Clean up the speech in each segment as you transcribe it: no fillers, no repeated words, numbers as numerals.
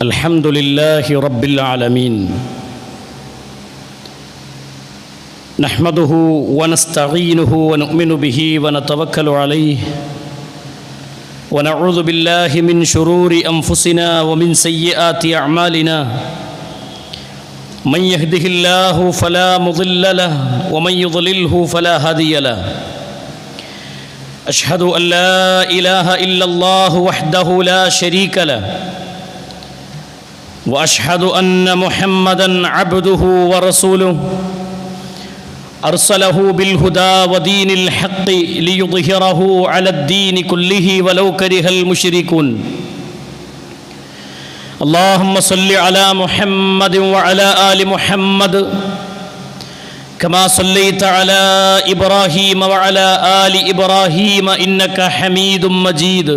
الحمد لله رب العالمين نحمده ونستعينه ونؤمن به ونتوكل عليه ونعوذ بالله من شرور أنفسنا ومن سيئات أعمالنا من يهده الله فلا مضل له ومن يضلله فلا هادي له أشهد أن لا إله إلا الله وحده لا شريك له وأشهد أن محمدًا عبده ورسوله أرسله بالهدى ودين الحق ليظهره على الدين كله ولو كره المشركون اللهم صل على محمد وعلى آل محمد كما صليت على إبراهيم وعلى آل إبراهيم إنك حميد مجيد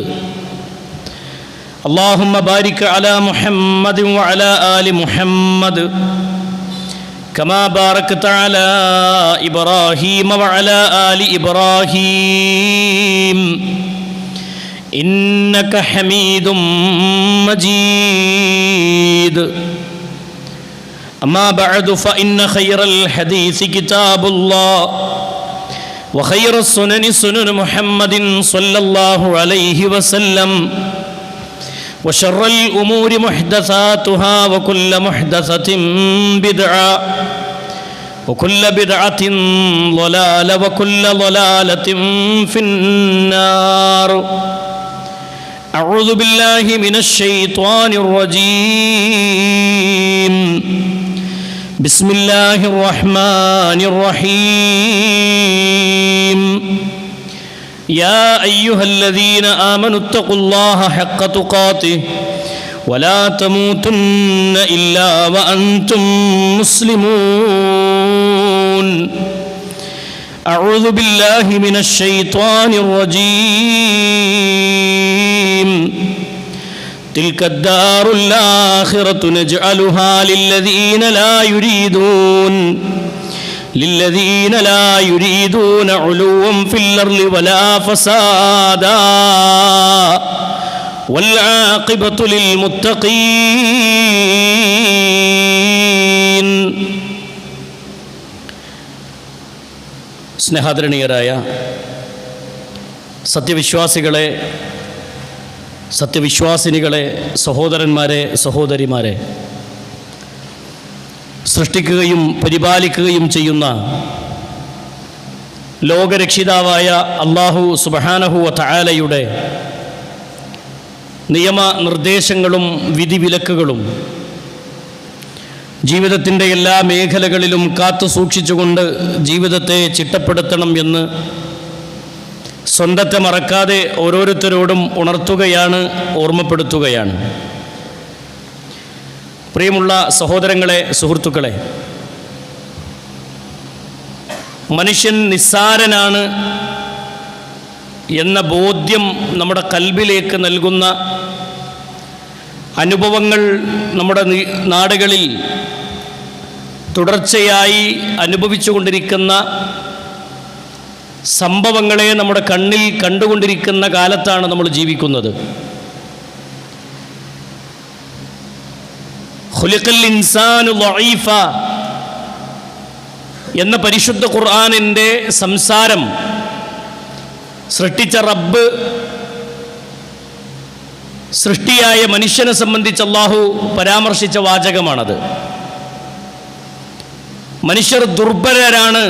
اللهم بارك على محمد وعلى آل محمد كما باركت على إبراهيم وعلى آل إبراهيم إنك حميد مجيد أما بعد فإن خير الحديث كتاب الله وخير السنن سنن محمد صلى الله عليه وسلم وشر الأمور محدثاتها وكل محدثة بدعة وكل بدعة ضلالة وكل ضلالة في النار أعوذ بالله من الشيطان الرجيم بسم الله الرحمن الرحيم يا أيها الذين آمنوا اتقوا الله حق تقاته ولا تموتن إلا وأنتم مسلمون أعوذ بالله من الشيطان الرجيم تلك الدار الآخرة نجعلها للذين لا يريدون علوا في الأرض ولا فسادا والعاقبة للمتقين. സ്നേഹാദരണീയരായ സത്യവിശ്വാസികളെ, സത്യവിശ്വാസിനികളെ, സഹോദരന്മാരെ, സഹോദരിമാരെ, സൃഷ്ടിക്കുകയും പരിപാലിക്കുകയും ചെയ്യുന്ന ലോകരക്ഷിതാവായ അല്ലാഹു സുബ്ഹാനഹു വ തആലയുടെ നിയമനിർദ്ദേശങ്ങളും വിധിവിലക്കുകളും ജീവിതത്തിൻ്റെ എല്ലാ മേഖലകളിലും കാത്തു സൂക്ഷിച്ചുകൊണ്ട് ജീവിതത്തെ ചിട്ടപ്പെടുത്തണം എന്ന് സ്വന്തത്തെ മറക്കാതെ ഓരോരുത്തരോടും ഉണർത്തുകയാണ്, ഓർമ്മപ്പെടുത്തുകയാണ്. പ്രിയമുള്ള സഹോദരങ്ങളെ, സുഹൃത്തുക്കളെ, മനുഷ്യൻ നിസ്സാരനാണ് എന്ന ബോധ്യം നമ്മുടെ കൽബിലേക്ക് നൽകുന്ന അനുഭവങ്ങൾ നമ്മുടെ നാടുകളിൽ തുടർച്ചയായി അനുഭവിച്ചുകൊണ്ടിരിക്കുന്ന സംഭവങ്ങളെ നമ്മുടെ കണ്ണിൽ കണ്ടുകൊണ്ടിരിക്കുന്ന കാലത്താണ് നമ്മൾ ജീവിക്കുന്നത്. ഖുലിഖൽ ഇൻസാനു ളഈഫ എന്ന പരിശുദ്ധ ഖുർആനിൻ്റെ സംസാരം സൃഷ്ടിച്ച റബ്ബ് സൃഷ്ടിയായ മനുഷ്യനെ സംബന്ധിച്ച് അല്ലാഹു പരാമർശിച്ച വാചകമാണത്. മനുഷ്യർ ദുർബലരാണ്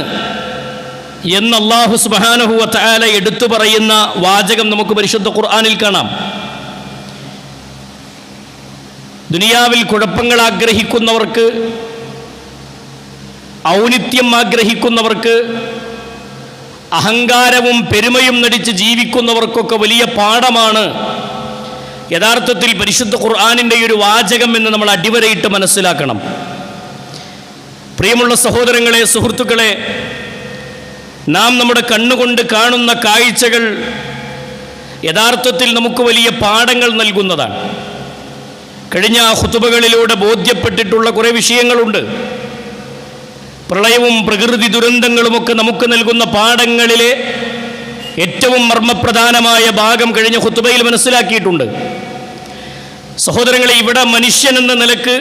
എന്ന് അല്ലാഹു സുബ്ഹാനഹു വ തആല എടുത്തു പറയുന്ന വാചകം നമുക്ക് പരിശുദ്ധ ഖുർആനിൽ കാണാം. ദുനിയാവിൽ കുഴപ്പങ്ങൾ ആഗ്രഹിക്കുന്നവർക്ക്, ഔന്നിത്യം ആഗ്രഹിക്കുന്നവർക്ക്, അഹങ്കാരവും പെരുമയും നടിച്ച് ജീവിക്കുന്നവർക്കൊക്കെ വലിയ പാഠമാണ് യഥാർത്ഥത്തിൽ പരിശുദ്ധ ഖുർആനിൻ്റെ ഒരു വാചകം എന്ന് നമ്മൾ അടിവരയിട്ട് മനസ്സിലാക്കണം. പ്രിയമുള്ള സഹോദരങ്ങളെ, സുഹൃത്തുക്കളെ, നാം നമ്മുടെ കണ്ണുകൊണ്ട് കാണുന്ന കാഴ്ചകൾ യഥാർത്ഥത്തിൽ നമുക്ക് വലിയ പാഠങ്ങൾ നൽകുന്നതാണ്. കഴിഞ്ഞ ഖുതുബകളിലൂടെ ബോധ്യപ്പെട്ടിട്ടുള്ള കുറേ വിഷയങ്ങളുണ്ട്. പ്രളയവും പ്രകൃതി ദുരന്തങ്ങളുമൊക്കെ നമുക്ക് നൽകുന്ന പാഠങ്ങളിലെ ഏറ്റവും മർമ്മപ്രധാനമായ ഭാഗം കഴിഞ്ഞ ഖുതുബയിൽ മനസ്സിലാക്കിയിട്ടുണ്ട്. സഹോദരങ്ങളെ, ഇവിടെ മനുഷ്യൻ എന്ന നിലക്ക്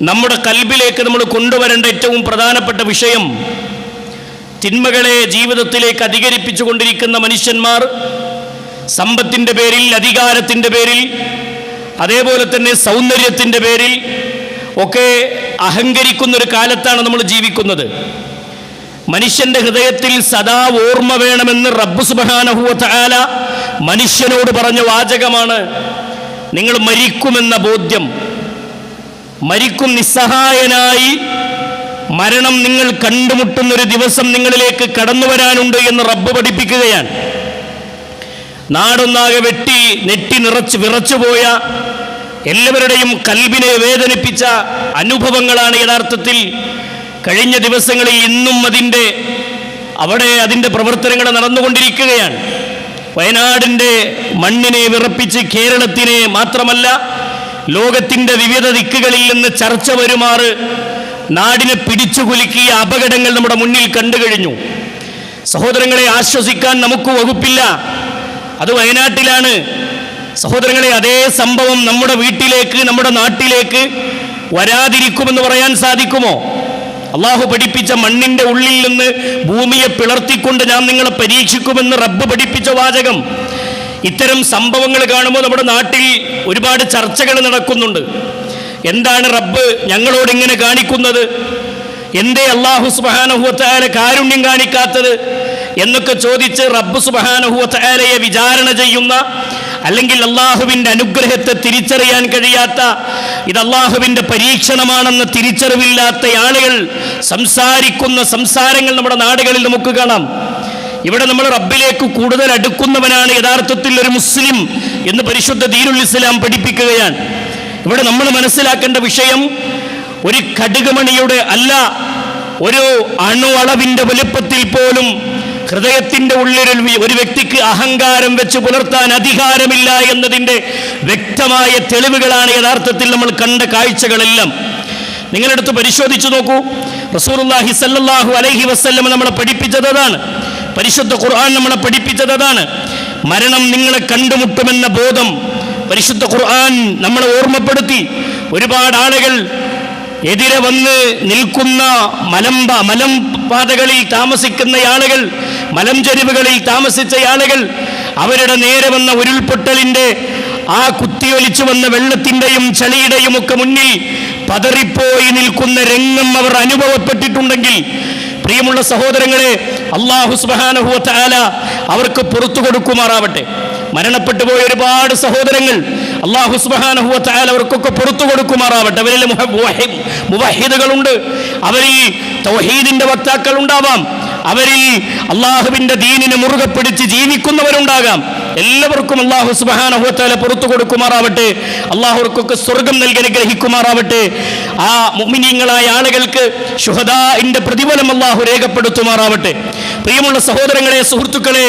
നമ്മുടെ കൽബിലേക്ക് നമ്മൾ കൊണ്ടുവരേണ്ട ഏറ്റവും പ്രധാനപ്പെട്ട വിഷയം, തിന്മകളെ ജീവിതത്തിലേക്ക് അധികരിപ്പിച്ചു കൊണ്ടിരിക്കുന്ന മനുഷ്യന്മാർ സമ്പത്തിൻ്റെ പേരിൽ, അധികാരത്തിൻ്റെ പേരിൽ, അതേപോലെ തന്നെ സൗന്ദര്യത്തിൻ്റെ പേരിൽ ഒക്കെ അഹങ്കരിക്കുന്നൊരു കാലത്താണ് നമ്മൾ ജീവിക്കുന്നത്. മനുഷ്യൻ്റെ ഹൃദയത്തിൽ സദാ ഓർമ്മ വേണമെന്ന് റബ്ബ് സുബ്ഹാനഹു വ തആല മനുഷ്യനോട് പറഞ്ഞ വാചകമാണ് നിങ്ങൾ മരിക്കുമെന്ന ബോധ്യം. മരിക്കും, നിസ്സഹായനായി മരണം നിങ്ങൾ കണ്ടുമുട്ടുന്നൊരു ദിവസം നിങ്ങളിലേക്ക് കടന്നു വരാനുണ്ട് എന്ന് റബ്ബ് പഠിപ്പിക്കുകയാണ്. നാടൊന്നാകെ നെറ്റി നിറച്ച് വിറച്ചുപോയ, എല്ലാവരുടെയും കൽബിനെ വേദനിപ്പിച്ച അനുഭവങ്ങളാണ് യഥാർത്ഥത്തിൽ കഴിഞ്ഞ ദിവസങ്ങളിൽ ഇന്നും അതിൻ്റെ പ്രവർത്തനങ്ങൾ നടന്നുകൊണ്ടിരിക്കുകയാണ്. വയനാടിൻ്റെ മണ്ണിനെ വിറപ്പിച്ച് കേരളത്തിനെ മാത്രമല്ല ലോകത്തിൻ്റെ വിവിധ ദിക്കുകളിൽ നിന്ന് ചർച്ച വരുമാറ് നാടിനെ പിടിച്ചുകുലുക്കിയ അപകടങ്ങൾ നമ്മുടെ മുന്നിൽ കണ്ടു കഴിഞ്ഞു. സഹോദരങ്ങളെ, ആശ്വസിക്കാൻ നമുക്ക് വകുപ്പില്ല. അത് വയനാട്ടിലാണ്. സഹോദരങ്ങളെ, അതേ സംഭവം നമ്മുടെ വീട്ടിലേക്ക്, നമ്മുടെ നാട്ടിലേക്ക് വരാതിരിക്കുമെന്ന് പറയാൻ സാധിക്കുമോ? അള്ളാഹു പഠിപ്പിച്ച മണ്ണിൻ്റെ ഉള്ളിൽ നിന്ന് ഭൂമിയെ പിളർത്തിക്കൊണ്ട് ഞാൻ നിങ്ങളെ പരീക്ഷിക്കുമെന്ന് റബ്ബ് പഠിപ്പിച്ച വാചകം. ഇത്തരം സംഭവങ്ങൾ കാണുമ്പോൾ നമ്മുടെ നാട്ടിൽ ഒരുപാട് ചർച്ചകൾ നടക്കുന്നുണ്ട്. എന്താണ് റബ്ബ് ഞങ്ങളോട് ഇങ്ങനെ കാണിക്കുന്നത്? എന്തേ അല്ലാഹു സുബ്ഹാനഹു വ തആല കാരുണ്യം കാണിക്കാത്തത് എന്നൊക്കെ ചോദിച്ച് റബ്ബ് സുബ്ഹാനഹു വ തആലയെ വിചാരണ ചെയ്യുന്ന, അല്ലെങ്കിൽ അള്ളാഹുവിൻ്റെ അനുഗ്രഹത്തെ തിരിച്ചറിയാൻ കഴിയാത്ത, ഇത് അള്ളാഹുവിൻ്റെ പരീക്ഷണമാണെന്ന് തിരിച്ചറിവില്ലാത്ത ആളുകൾ സംസാരിക്കുന്ന സംസാരങ്ങൾ നമ്മുടെ നാടുകളിൽ നമുക്ക് കാണാം. ഇവിടെ നമ്മൾ റബ്ബിലേക്ക് കൂടുതൽ അടുക്കുന്നവനാണ് യഥാർത്ഥത്തിൽ ഒരു മുസ്ലിം എന്ന് പരിശുദ്ധ ദീനുൽ ഇസ്ലാം പഠിപ്പിക്കുകയാണ്. ഇവിടെ നമ്മൾ മനസ്സിലാക്കേണ്ട വിഷയം ഒരു കടുകുമണിയുടെ അല്ല, ഒരു അണുവളവിൻ്റെ വലുപ്പത്തിൽ പോലും ഹൃദയത്തിൻ്റെ ഉള്ളിൽ ഒരു വ്യക്തിക്ക് അഹങ്കാരം വെച്ച് പുലർത്താൻ അധികാരമില്ല എന്നതിൻ്റെ വ്യക്തമായ തെളിവുകളാണ് യഥാർത്ഥത്തിൽ നമ്മൾ കണ്ട കാഴ്ചകളെല്ലാം. നിങ്ങളെടുത്ത് പരിശോധിച്ചു നോക്കൂ. റസൂലുള്ളാഹി സ്വല്ലല്ലാഹു അലൈഹി വസല്ലം നമ്മളെ പഠിപ്പിച്ചത് അതാണ്. പരിശുദ്ധ ഖുർആൻ നമ്മളെ പഠിപ്പിച്ചത് അതാണ്. മരണം നിങ്ങളെ കണ്ടുമുട്ടുമെന്ന ബോധം പരിശുദ്ധ ഖുർആൻ നമ്മളെ ഓർമ്മപ്പെടുത്തി. ഒരുപാട് ആളുകൾ എതിരെ വന്ന് നിൽക്കുന്ന മലമ്പാതകളിൽ താമസിക്കുന്ന ആളുകൾ, മലഞ്ചെരിവുകളിൽ താമസിച്ച ആളുകൾ, അവരുടെ നേരെ വന്ന ഉരുൾപൊട്ടലിൻ്റെ ആ കുത്തിയൊലിച്ചു വന്ന വെള്ളത്തിൻ്റെയും ചളിയുടെയും ഒക്കെ മുന്നിൽ പതറിപ്പോയി നിൽക്കുന്ന രംഗം അവർ അനുഭവപ്പെട്ടിട്ടുണ്ടെങ്കിൽ, പ്രിയമുള്ള സഹോദരങ്ങളെ, അല്ലാഹു സുബ്ഹാനഹു വ തആല അവർക്ക് പുറത്തു കൊടുക്കുമാറാവട്ടെ. മരണപ്പെട്ടു പോയ ഒരുപാട് സഹോദരങ്ങൾ അല്ലാഹു സുബ്ഹാനഹു വ തആല അവർക്കൊക്കെ പുറത്തു കൊടുക്കുമാറാവട്ടെ. അവരിൽ മുവഹിദുകളുണ്ട്, അവരിൽ തൗഹീദിന്റെ വക്താക്കൾ ഉണ്ടാവാം, അവരിൽ അള്ളാഹുവിൻ്റെ ദീനിനെ മുറുകെ പിടിച്ച് ജീവിക്കുന്നവരുണ്ടാകാം. എല്ലാവർക്കും അല്ലാഹു സുബ്ഹാനഹു വ തആല പുറത്തു കൊടുക്കുമാറാവട്ടെ. അല്ലാഹുവർക്കൊക്കെ സ്വർഗം നൽകി അനുഗ്രഹിക്കുമാറാവട്ടെ. ആ മുഅ്മിനീങ്ങളായ ആളുകൾക്ക് ശുഹദാഇന്റെ പ്രതിഫലം അല്ലാഹു രേഖപ്പെടുത്തുമാറാവട്ടെ. പ്രിയമുള്ള സഹോദരങ്ങളെ, സുഹൃത്തുക്കളെ,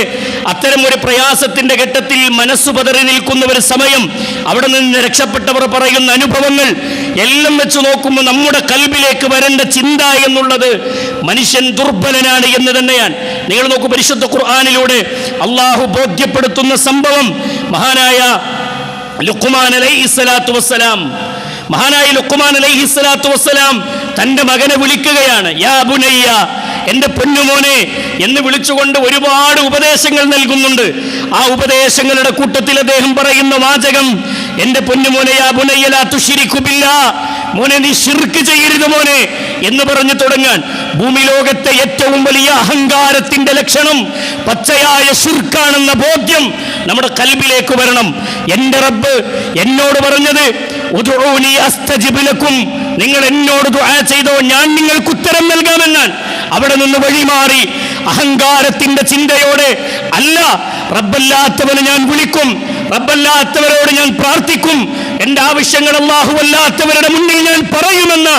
അത്തരം ഒരു പ്രയാസത്തിന്റെ ഘട്ടത്തിൽ മനസ്സു പതറി നിൽക്കുന്ന ഒരു സമയം, അവിടെ നിന്ന് രക്ഷപ്പെട്ടവർ പറയുന്ന അനുഭവങ്ങൾ എല്ലാം വെച്ച് നോക്കുമ്പോൾ നമ്മുടെ കൽബിലേക്ക് വരേണ്ട ചിന്ത എന്നുള്ളത് മനുഷ്യൻ ദുർബലനാണ് എന്ന് തന്നെയാണ്. നിങ്ങൾ നോക്കൂ, പരിശുദ്ധ ഖുർആനിലൂടെ അള്ളാഹു ബോധ്യപ്പെടുത്തുന്ന സംഭവം മഹാനായ ലുഖ്മാൻ അലൈഹിസ്സലാത്തു വസ്സലാം തൻ്റെ മകനെ വിളിക്കുകയാണ്. യാ ബുനയ്യ, എൻ്റെ പൊന്നുമോനെ എന്ന് വിളിച്ചുകൊണ്ട് ഒരുപാട് ഉപദേശങ്ങൾ നൽകുന്നുണ്ട്. ആ ഉപദേശങ്ങളുടെ കൂട്ടത്തിൽ അദ്ദേഹം പറയുന്ന വാചകം, എൻ്റെ പൊന്നുമോനെ, യാ ബുനയ്യ ലാ തുശ്രികു ബില്ലാഹ്, മോനെ നീ ശിർക്ക് ചെയ്യരുത് മോനെ എന്ന് പറഞ്ഞു തുടങ്ങാൻ. ഭൂമി ലോകത്തെ ഏറ്റവും വലിയ അഹങ്കാരത്തിന്റെ ലക്ഷണം പച്ചയായ ശിർക്കാണെന്ന ബോധ്യം നമ്മുടെ കൽബിലേക്ക് വരണം. എൻ്റെ റബ്ബ് എന്നോട് പറഞ്ഞത്, ഉദ്ഉനി അസ്തജിബ് ലക്കും, നിങ്ങൾ എന്നോട് ദുആ ചെയ്തോ, ഞാൻ നിങ്ങൾക്ക് ഉത്തരം നൽകാമെന്നാണ്. അവിടെ നിന്ന് വഴിമാറി അഹങ്കാരത്തിന്റെ ചിന്തയോടെ അല്ല, റബ്ബല്ലാത്തവനെ ഞാൻ വിളിക്കും, റബ്ബല്ലാത്തവരോട് ഞാൻ പ്രാർത്ഥിക്കും, എൻ്റെ ആവശ്യങ്ങൾ അല്ലാഹുവല്ലാത്തവരുടെ മുന്നിൽ ഞാൻ പറയുമെന്ന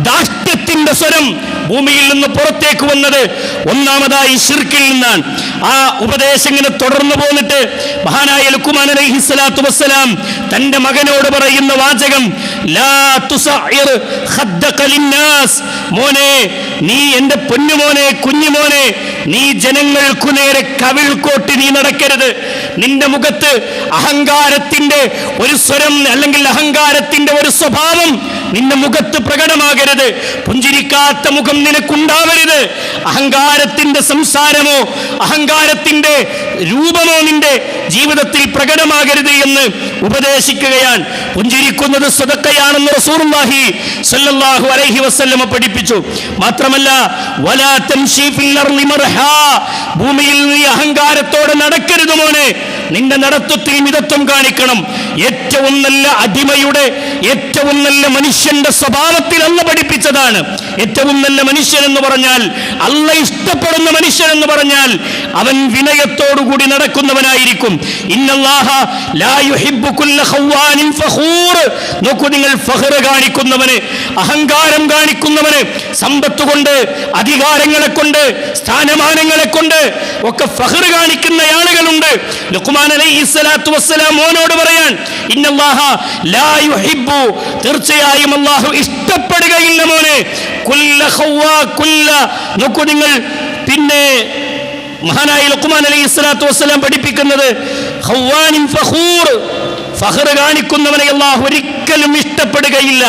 ദാഷ്ട്യത്തിന്റെ സ്വരം ഭൂമിയിൽ നിന്ന് പുറത്തേക്ക് വന്നത് ഒന്നാമതായി ശിർക്കിൽ നിന്നാണ്. ആ ഉപദേശം ഇങ്ങനെ തുടർന്നു പോന്നിട്ട് മഹാനായ ലുഖ്മാൻ അലൈഹിസ്സലാത്തു വസ്സലാം തൻ്റെ മകനോട് പറയുന്ന വാചകം, ലാ തുസഇർ ഖദ്ദക ലിന്നാസ്, മോനെ നീ, എൻ്റെ പൊന്നുമോനെ, കുഞ്ഞുമോനെ, നീ ജനങ്ങൾക്കു നേരെ കവിൾ കോട്ടി നീ നടക്കരുത്. നിന്റെ മുഖത്ത് അഹങ്കാരത്തിന്റെ ഒരു സ്വരം അല്ലെങ്കിൽ അഹങ്കാരത്തിന്റെ ഒരു സ്വഭാവം നിന്റെ മുഖത്ത് പ്രകടമാകരുത്. പുഞ്ചിരിക്കാത്ത മുഖം നിനക്കുണ്ടാവരുത്. അഹങ്കാരത്തിന്റെ സംസാരമോ അഹങ്കാരത്തിന്റെ രൂപമോ നിന്റെ ജീവിതത്തിൽ പ്രകടമാകരുത് എന്ന് ഉപദേശിക്കുകയാണ്. പുഞ്ചിരിക്കുന്നത് സദഖയാണെന്ന് റസൂലുള്ളാഹി സ്വല്ലല്ലാഹു അലൈഹി വസല്ലം പഠിപ്പിച്ചു. മാത്രമല്ല വലാ തംശി ഫിൽ അർളി മർഹാ, ഭൂമിയിൽ നീ അഹങ്കാരത്തോടെ നടക്കരുത് മോനെ. നിന്റെ നടത്തത്തിൽ മിതത്വം കാണിക്കണം. ഏറ്റവും നല്ല അടിമയുടെ ഏറ്റവും നല്ല മനുഷ്യന്റെ സ്വഭാവത്തിൽ അല്ല പഠിപ്പിച്ചതാണ്. ഏറ്റവും നല്ല മനുഷ്യൻ എന്ന് പറഞ്ഞാൽ, അല്ല ഇഷ്ടപ്പെടുന്ന മനുഷ്യൻ എന്ന് പറഞ്ഞാൽ അവൻ വിനയത്തോടുകൂടി നടക്കുന്നവനായിരിക്കും. ഇന്നല്ലാഹ ലാ യുഹിബ്ബു കുല്ല ഖവ്വാനിൻ ഫഖൂർ. നോക്കൂ നിങ്ങൾ, ഫഖർ കാണിക്കുന്നവന്, അഹങ്കാരം കാണിക്കുന്നവന്, സമ്പത്ത് കൊണ്ട് അധികാരങ്ങളെ കൊണ്ട് സ്ഥാനമാനങ്ങളെ കൊണ്ട് ഒക്കെ ഫഖർ കാണിക്കുന്ന ആളുകളുണ്ട്. ലുഖ്മാൻ അലൈഹിസ്സലാത്തു വസ്സലാം മോനോട് പറയാൻ, ഇന്നല്ലാഹ ലാ യുഹിബ്ബു, തീർച്ചയായും അല്ലാഹു ഇഷ്ടപ്പെടുകയില്ല മോനെ, കുല്ല ഖവ്വാ കുല്ല. നോക്കൂ നിങ്ങൾ, പിന്നെ മഹാനായ ലുഖ്മാൻ അലൈഹിസ്സലാത്തു വസ്സലാം പഠിപ്പിക്കുന്നത് ഖവ്വാനിൻ ഫഖൂർ, ഫഖർ കാണിക്കുന്നവനെ അല്ലാഹു ഒരിക്കലും ഇഷ്ടപ്പെടുകയില്ല.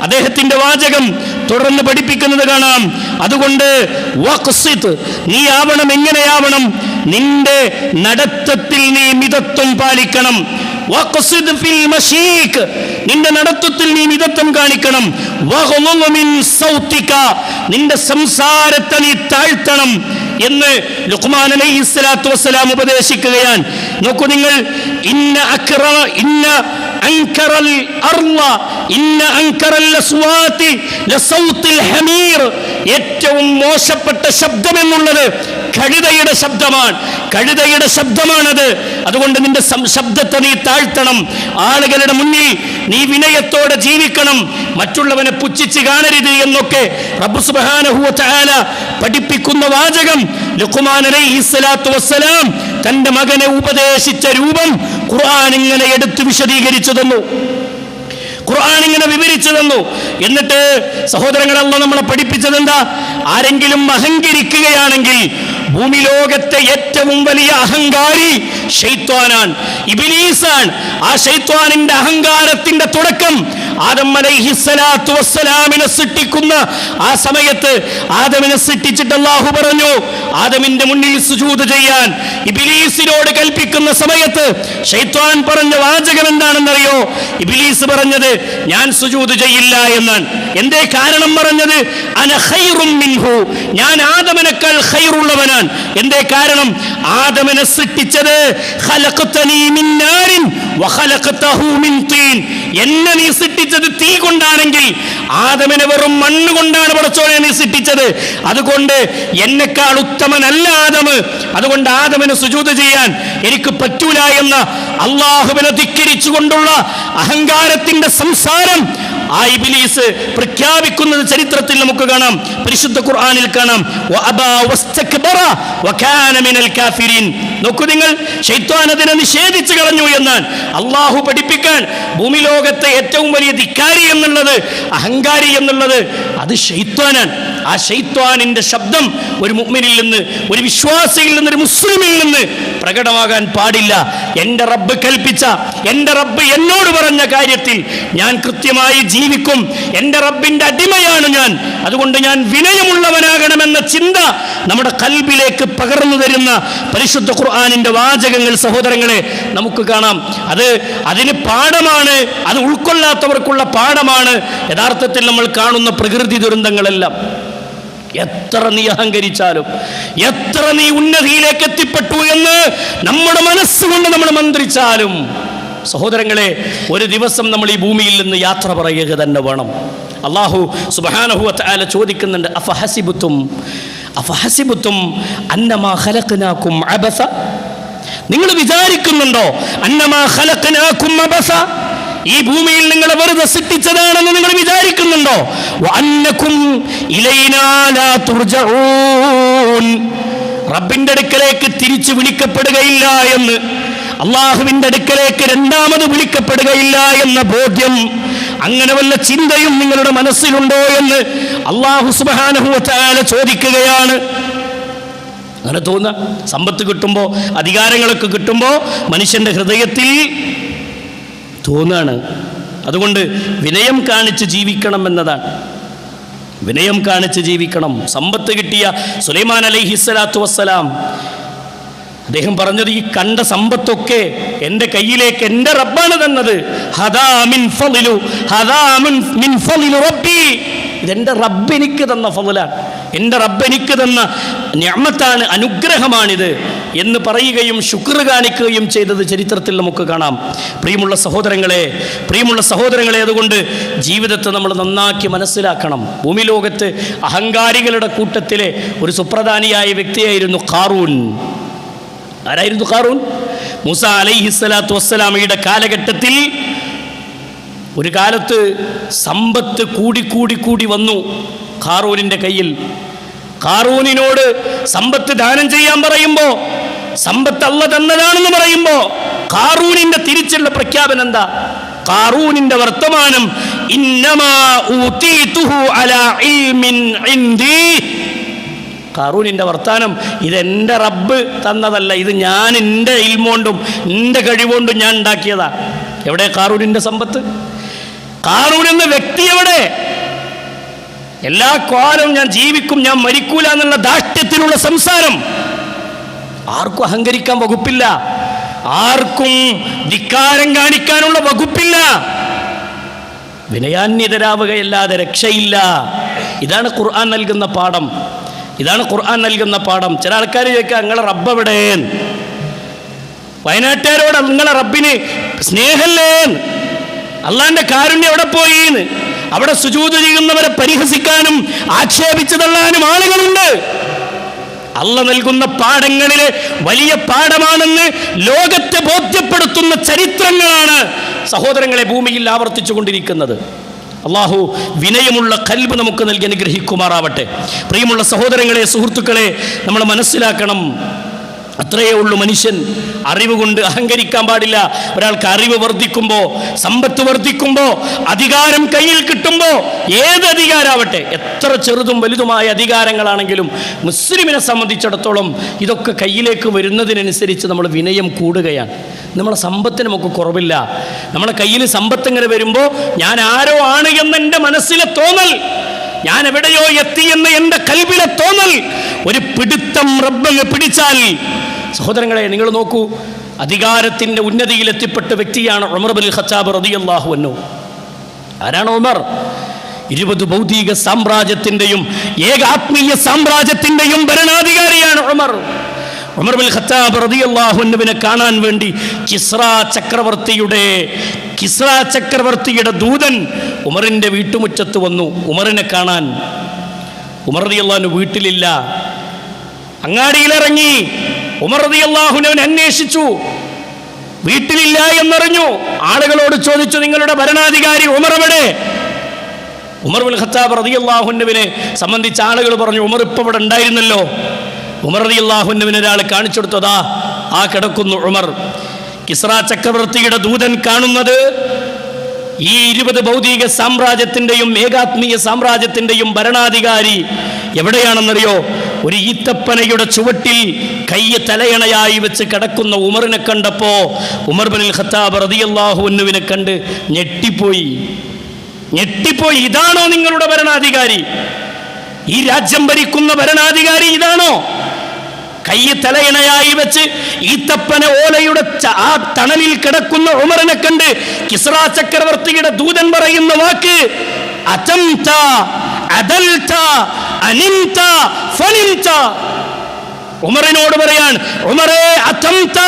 അദ്ദേഹത്തിന്റെ വാചകം തുടർന്ന് പഠിപ്പിക്കുന്നത് കാണാം. അതുകൊണ്ട് വഖ്സിത്, നീ ആവണം, എങ്ങനെയാവണം? നിന്റെ നടത്തത്തിൽ നീ മിതത്വം പാലിക്കണം. വഖ്സിത് ഫിൽ മശീക്, നിന്റെ നടത്തത്തിൽ നീ മിതത്വം കാണിക്കണം. വഗ്ളുൽ മിൻ സൗതിക, നിന്റെ സംസാരത്തെ നീ താഴ്ത്തണം എന്ന് ലുഖ്മാൻ അലൈഹിസ്സലാത്തു വസ്സലാം ഉപദേശിക്കുകയാണ്. നോക്കൂ നിങ്ങൾ, ഇന്ന അൻകറൽ അർള ഇന്ന അൻകറൽ അസ്വാതി ലസൗത്തിൽ ഹമീർ, ഏറ്റവും മോശപ്പെട്ട ശബ്ദം എന്നുള്ളത് കഴുതയുടെ ശബ്ദമാണ്. കഴുതയുടെ ശബ്ദമാണത്. അതുകൊണ്ട് നിന്റെ ശബ്ദത്തെ നീ താഴ്ത്തണം. ആളുകളുടെ മുന്നിൽ നീ വിനയത്തോടെ ജീവിക്കണം. മറ്റുള്ളവനെ പുച്ഛിച്ച് കാണരുത് എന്നൊക്കെ റബ്ബ് സുബ്ഹാനഹു വ തആല പഠിപ്പിക്കുന്ന വാചകം ലുഖ്മാൻ അലൈഹിസ്സലാത്തു വസ്സലാം തന്റെ മകനെ ഉപദേശിച്ച രൂപം ഖുർആൻ ഇങ്ങനെ എടുത്തു വിശദീകരിച്ചു തന്നു, ഖുർആൻ ഇങ്ങനെ വിവരിച്ചു തന്നു. എന്നിട്ട് സഹോദരങ്ങളല്ല നമ്മളെ പഠിപ്പിച്ചത് എന്താ? ആരെങ്കിലും അഹങ്കരിക്കുകയാണെങ്കിൽ ഭൂമി ലോകത്തെ ഏറ്റവും വലിയ അഹങ്കാരി ശൈത്വാനാണ്, ഇബ്ലീസാണ്. ആ ശൈത്വാനിന്റെ അഹങ്കാരത്തിന്റെ തുടക്കം ആദം അലൈഹിസ്സലാത്തു വസ്സലാമിനെ സൃഷ്ടിക്കുന്ന ആ സമയത്ത് ആദമിനെ സൃഷ്ടിച്ചിട്ട് അല്ലാഹു പറഞ്ഞു ആദമിന്റെ മുന്നിൽ സുജൂദ് ചെയ്യാൻ. ഇബ്ലീസിനോട് കൽപ്പിക്കുന്ന സമയത്ത് ശൈത്വാൻ പറഞ്ഞ വാചകം എന്താണെന്നറിയോ? ഇബ്ലീസ് പറഞ്ഞത് ഞാൻ സുജൂദ് ചെയ്യില്ല എന്നാണ്. എന്തേ കാരണം പറഞ്ഞത്? അന ഖൈറും മിൻഹു, ഞാൻ ആദമിനേക്കാൾ ഖൈറുള്ളവനാണ്. എന്തേ കാരണം? ആദമിനെ സൃഷ്ടിച്ചത് ഖലഖതനി മിൻ നാരിൻ വഖലഖതഹു മിൻ തീൻ, എന്നെ നീ സൃഷ്ടിച്ചത് തീ കൊണ്ടാണെങ്കിൽ ആദമിനെ വെറും മണ്ണ് കൊണ്ടാണ് പടച്ചോനെ നീ സൃഷ്ടിച്ചത്. അതുകൊണ്ട് എന്നെക്കാൾ ഉത്തമനല്ല ആദം. അതുകൊണ്ട് ആദമിന് സുജൂദ് ചെയ്യാൻ എനിക്ക് പറ്റൂല എന്ന അല്ലാഹുവിനെ ധിക്കരിച്ചുകൊണ്ടുള്ള അഹങ്കാരത്തിന്റെ സംസാരം ആ ഇബ്ലീസ് പ്രഖ്യാപിക്കുന്നത് ചരിത്രത്തിൽ നമുക്ക് കാണാം, പരിശുദ്ധ ഖുർആനിൽ കാണാം. വഅബാ വസ്തക്ബറ വകാന മിനൽ കാഫിരീൻ. നോക്കൂ നിങ്ങൾ, ശൈത്വാൻ അതിനെ നിഷേധിച്ചു കളഞ്ഞു എന്നാണ് അല്ലാഹു പഠിപ്പിക്കാൻ. ഭൂമി ലോകത്തെ ഏറ്റവും വലിയ ധിക്കാരി എന്നുള്ളത്, അഹങ്കാരി എന്നുള്ളത് അത് ശൈത്വാനാണ്. ആ ശൈത്വാനിന്റെ ശബ്ദം ഒരു മുഅ്മിനിൽ നിന്ന്, ഒരു വിശ്വാസിയിൽ നിന്ന്, ഒരു മുസ്ലിമിൽ നിന്ന് പ്രകടമാകാൻ പാടില്ല. എൻ്റെ റബ്ബ് കൽപ്പിച്ച, എൻ്റെ റബ്ബ് എന്നോട് പറഞ്ഞ കാര്യത്തിൽ ഞാൻ കൃത്യമായി ജീവിക്കും. എൻ്റെ റബ്ബിന്റെ അടിമയാണ് ഞാൻ. അതുകൊണ്ട് ഞാൻ വിനയമുള്ളവനാകണമെന്ന ചിന്ത നമ്മുടെ കൽബിലേക്ക് പകർന്നു തരുന്ന പരിശുദ്ധ ഖുർആനിന്റെ വാചകങ്ങൾ സഹോദരങ്ങളെ നമുക്ക് കാണാം. അതിന് പാഠമാണ്, അത് ഉൾക്കൊള്ളാത്തവർക്കുള്ള പാഠമാണ് യഥാർത്ഥത്തിൽ നമ്മൾ കാണുന്ന പ്രകൃതി ദുരന്തങ്ങളെല്ലാം. എത്ര നീ അഹങ്കരിച്ചാലും, എത്ര നീ ഉന്നതിയിലേക്ക് എത്തിപ്പെട്ടു എന്ന് നമ്മുടെ മനസ്സുകൊണ്ട് നമ്മൾ മന്ത്രിച്ചാലും, സഹോദരങ്ങളെ, ഒരു ദിവസം നമ്മൾ ഈ ഭൂമിയിൽ നിന്ന് യാത്ര പറയുക തന്നെ വേണം. അല്ലാഹു സുബ്ഹാനഹു വ തആല ചോദിക്കുന്നുണ്ട്, അഫഹസിബുത്തും അന്നമാ ഖലഖനാകും അബസ, നിങ്ങൾ വിചാരിക്കുന്നുണ്ടോ അന്നമാ ഖലഖനാകും അബസ, ഈ ഭൂമിയിൽ നിങ്ങളെ വെറുതെ സൃഷ്ടിച്ചതാണെന്ന് നിങ്ങൾ വിചാരിക്കുന്നുണ്ടോ? വഅന്നകും ഇലൈനാ ലാ തുർജഊൻ, റബ്ബിന്റെ അടുക്കലേക്ക് തിരിച്ചു വിളിക്കപ്പെടുകയില്ല എന്ന്, അള്ളാഹുവിന്റെ അടുക്കലേക്ക് രണ്ടാമത് വിളിക്കപ്പെടുകയില്ല എന്ന ബോധ്യം, അങ്ങനെ വല്ല ചിന്തയും നിങ്ങളുടെ മനസ്സിലുണ്ടോ എന്ന് അല്ലാഹു സുബ്ഹാനഹു വ തആല ചോദിക്കുകയാണ്. അങ്ങനെ തോന്നുക. സമ്പത്ത് കിട്ടുമ്പോൾ, അധികാരങ്ങളൊക്കെ കിട്ടുമ്പോൾ മനുഷ്യൻ്റെ ഹൃദയത്തിൽ തോന്നുകയാണ്. അതുകൊണ്ട് വിനയം കാണിച്ച് ജീവിക്കണം എന്നതാണ്. വിനയം കാണിച്ച് ജീവിക്കണം. സമ്പത്ത് കിട്ടിയ സുലൈമാൻ അലൈഹിസ്സലാത്തു വസ്സലാം അദ്ദേഹം പറഞ്ഞത്, ഈ കണ്ട സമ്പത്തൊക്കെ എൻ്റെ കയ്യിലേക്ക് എൻ്റെ റബ്ബാണ് തന്നത്. ഇതെൻ്റെ റബ്ബ് എനിക്ക് തന്ന ഫളലാണ്, എൻ്റെ റബ്ബ് എനിക്ക് തന്ന നിഅമത്താണ്, അനുഗ്രഹമാണിത് എന്ന് പറയുകയും ശുക്ർ കാണിക്കുകയും ചെയ്തത് ചരിത്രത്തിൽ നമുക്ക് കാണാം. പ്രിയമുള്ള സഹോദരങ്ങളെ, അതുകൊണ്ട് ജീവിതത്തെ നമ്മൾ നന്നാക്കി മനസ്സിലാക്കണം. ഭൂമി ലോകത്ത് അഹങ്കാരികളുടെ കൂട്ടത്തിലെ ഒരു സുപ്രധാനിയായ വ്യക്തിയായിരുന്നു ഖാറൂൻ. ആരായിരുന്നു ഖാറൂൻ? മൂസ അലൈഹിസ്സലാത്തു വസ്സലാമയുടെ കാലഘട്ടത്തിൽ ഒരു കാലത്ത് സമ്പത്ത് കൂടി വന്നു ഖാറൂനിൻ്റെ കയ്യിൽ. ഖാറൂനിനോട് സമ്പത്ത് ദാനം ചെയ്യാൻ പറയുമ്പോൾ, സമ്പത്ത് അല്ലാഹ് തന്നതാണെന്ന് പറയുമ്പോൾ ഖാറൂനിൻ്റെ തിരിച്ചുള്ള പ്രഖ്യാപനം എന്താ? ഖാറൂനിൻ്റെ വർത്തമാനം, ഇന്നമാ ഊതീതുഹു അലാ ഇൽമിൻ ഇൻദി. ഖാറൂനിൻ്റെ വർത്താനം, ഇതെൻ്റെ റബ്ബ് തന്നതല്ല, ഇത് ഞാൻ എൻ്റെ ഇൽമോണ്ടും എൻ്റെ കഴിവുകൊണ്ടും ഞാൻ ഉണ്ടാക്കിയതാ. എവിടെ ഖാറൂനിൻ്റെ സമ്പത്ത്? ഖാറൂൻ എന്ന വ്യക്തി എവിടെ? എല്ലാ കാലവും ഞാൻ ജീവിക്കും, ഞാൻ മരിക്കൂല എന്നുള്ള ധാർഷ്ട്യത്തിലുള്ള സംസാരം. ആർക്കും അഹങ്കരിക്കാൻ വകുപ്പില്ല, ആർക്കും ധിക്കാരം കാണിക്കാനുള്ള വകുപ്പില്ല. വിനയാന്വിതരാവുകയല്ലാതെ രക്ഷയില്ല. ഇതാണ് ഖുർആൻ നൽകുന്ന പാഠം. ചില ആൾക്കാർ ചോദിക്കുക, നിങ്ങളെ റബ്ബ് എവിടെ? വയനാട്ടുകാരോട് നിങ്ങളെ റബ്ബിന് സ്നേഹല്ലേ? അള്ളാന്റെ കാരുണ്യം എവിടെ പോയി? അവിടെ സുജൂദ് ചെയ്യുന്നവരെ പരിഹസിക്കാനും ആക്ഷേപിച്ചു തള്ളാനും ആളുകളുണ്ട്. അള്ളാഹ് നൽകുന്ന പാഠങ്ങളിലെ വലിയ പാഠമാണെന്ന് ലോകത്തെ ബോധ്യപ്പെടുത്തുന്ന ചരിത്രങ്ങളാണ് സഹോദരങ്ങളെ ഭൂമിയിൽ ആവർത്തിച്ചു കൊണ്ടിരിക്കുന്നത്. അള്ളാഹു വിനയമുള്ള ഖൽബ് നമുക്ക് നൽകി അനുഗ്രഹിക്കുമാറാവട്ടെ. പ്രിയമുള്ള സഹോദരങ്ങളെ, സുഹൃത്തുക്കളെ, നമ്മൾ മനസ്സിലാക്കണം, അത്രയേ ഉള്ളൂ മനുഷ്യൻ. അറിവ് കൊണ്ട് അഹങ്കരിക്കാൻ പാടില്ല. ഒരാൾക്ക് അറിവ് വർദ്ധിക്കുമ്പോൾ, സമ്പത്ത് വർദ്ധിക്കുമ്പോൾ, അധികാരം കയ്യിൽ കിട്ടുമ്പോൾ, ഏത് അധികാരമാവട്ടെ, എത്ര ചെറുതും വലുതുമായ അധികാരങ്ങളാണെങ്കിലും മുസ്ലിമിനെ സംബന്ധിച്ചിടത്തോളം ഇതൊക്കെ കയ്യിലേക്ക് വരുന്നതിനനുസരിച്ച് നമ്മൾ വിനയം കൂടുകയാണ്. നമ്മളെ സമ്പത്തിന് നമുക്ക് കുറവില്ല. നമ്മളെ കയ്യിൽ സമ്പത്ത് ഇങ്ങനെ വരുമ്പോൾ ഞാൻ ആരോ ആണ് എന്ന് എൻ്റെ മനസ്സിലെ തോന്നൽ, ഞാൻ എവിടെയോ എത്തി എന്ന് എൻ്റെ കൽബിലെ തോന്നൽ, ഒരു പിടുത്തം റബ്ബങ്ങ് പിടിച്ചാൽ, സഹോദരങ്ങളെ നിങ്ങൾ നോക്കൂ, അധികാരത്തിൻ്റെ ഉന്നതിയിൽ എത്തിപ്പെട്ട വ്യക്തിയാണ് ഉമർ ഇബ്നുൽ ഖത്താബ് റളിയല്ലാഹു അൻഹു. ആരാണ് ഉമർ? 20 ഭൗതിക സാമ്രാജ്യത്തിൻ്റെയും ഏകാത്മീയ സാമ്രാജ്യത്തിൻ്റെയും ഭരണാധികാരിയാണ് ഉമർ. ഉമർ ഇബ്നുൽ ഖത്താബ് റളിയല്ലാഹു അൻഹുവിനെ കാണാൻ വേണ്ടി കിസ്റ ചക്രവർത്തിയുടെ ദൂതൻ ഉമറിൻ്റെ വീട്ടുമുറ്റത്ത് വന്നു ഉമറിനെ കാണാൻ. ഉമർ റളിയല്ലാഹു അൻഹു വീട്ടിലില്ല. അങ്ങാടിയിലിറങ്ങി ഉമർ റളിയല്ലാഹു അൻഹു അന്വേഷിച്ചു, വീട്ടിലില്ല എന്നറിഞ്ഞു. ആളുകളോട് ചോദിച്ചു, നിങ്ങളുടെ ഭരണാധികാരി ഉമർ എവിടെ? ഉമർ ഇബ്നുൽ ഖത്താബ് റളിയല്ലാഹു അൻഹുവിനെ സംബന്ധിച്ച് ആളുകൾ പറഞ്ഞു, ഉമർ ഇപ്പോൾ ഇവിടെ ഉണ്ടായിരുന്നല്ലോ. ഉമർ റളിയല്ലാഹു അൻഹുവിനെ ഒരാൾ കാണിച്ചു കൊടുത്തതാ, ആ കിടക്കുന്നു ഉമർ. കിസ്റ ചക്രവർത്തിയുടെ ദൂതൻ കാണുന്നത് ഈ 20 ഭൗതിക സാമ്രാജ്യത്തിൻ്റെയും ഏകാത്മീയ സാമ്രാജ്യത്തിൻ്റെയും ഭരണാധികാരി എവിടെയാണെന്നറിയോ? ഒരു ഈത്തപ്പനയുടെ ചുവട്ടിൽ കയ്യ് തലയണയായി വെച്ച് കിടക്കുന്ന ഉമറിനെ കണ്ടപ്പോൾ ഉമർ ഇബ്നുൽ ഖത്താബ് റളിയല്ലാഹു അൻഹുവിനെ കണ്ട് ഞെട്ടിപ്പോയി. ഇതാണോ നിങ്ങളുടെ ഭരണാധികാരി? ഈ രാജ്യം ഭരിക്കുന്ന ഭരണാധികാരി ഇതാണോ? കയ്യ് തലയിണയായി വെച്ച് ഈത്തപ്പന ഓലയുടെ ആ തണലിൽ കിടക്കുന്ന ഉമറിനെ കണ്ട് കിസ്റ ചക്രവർത്തിയുടെ ദൂതൻ പറയുന്ന വാക്ക്, അതംത അദൽത അനിംത ഫനിംത. ഉമറിനോട് പറയാൻ, ഉമറേ അതംത,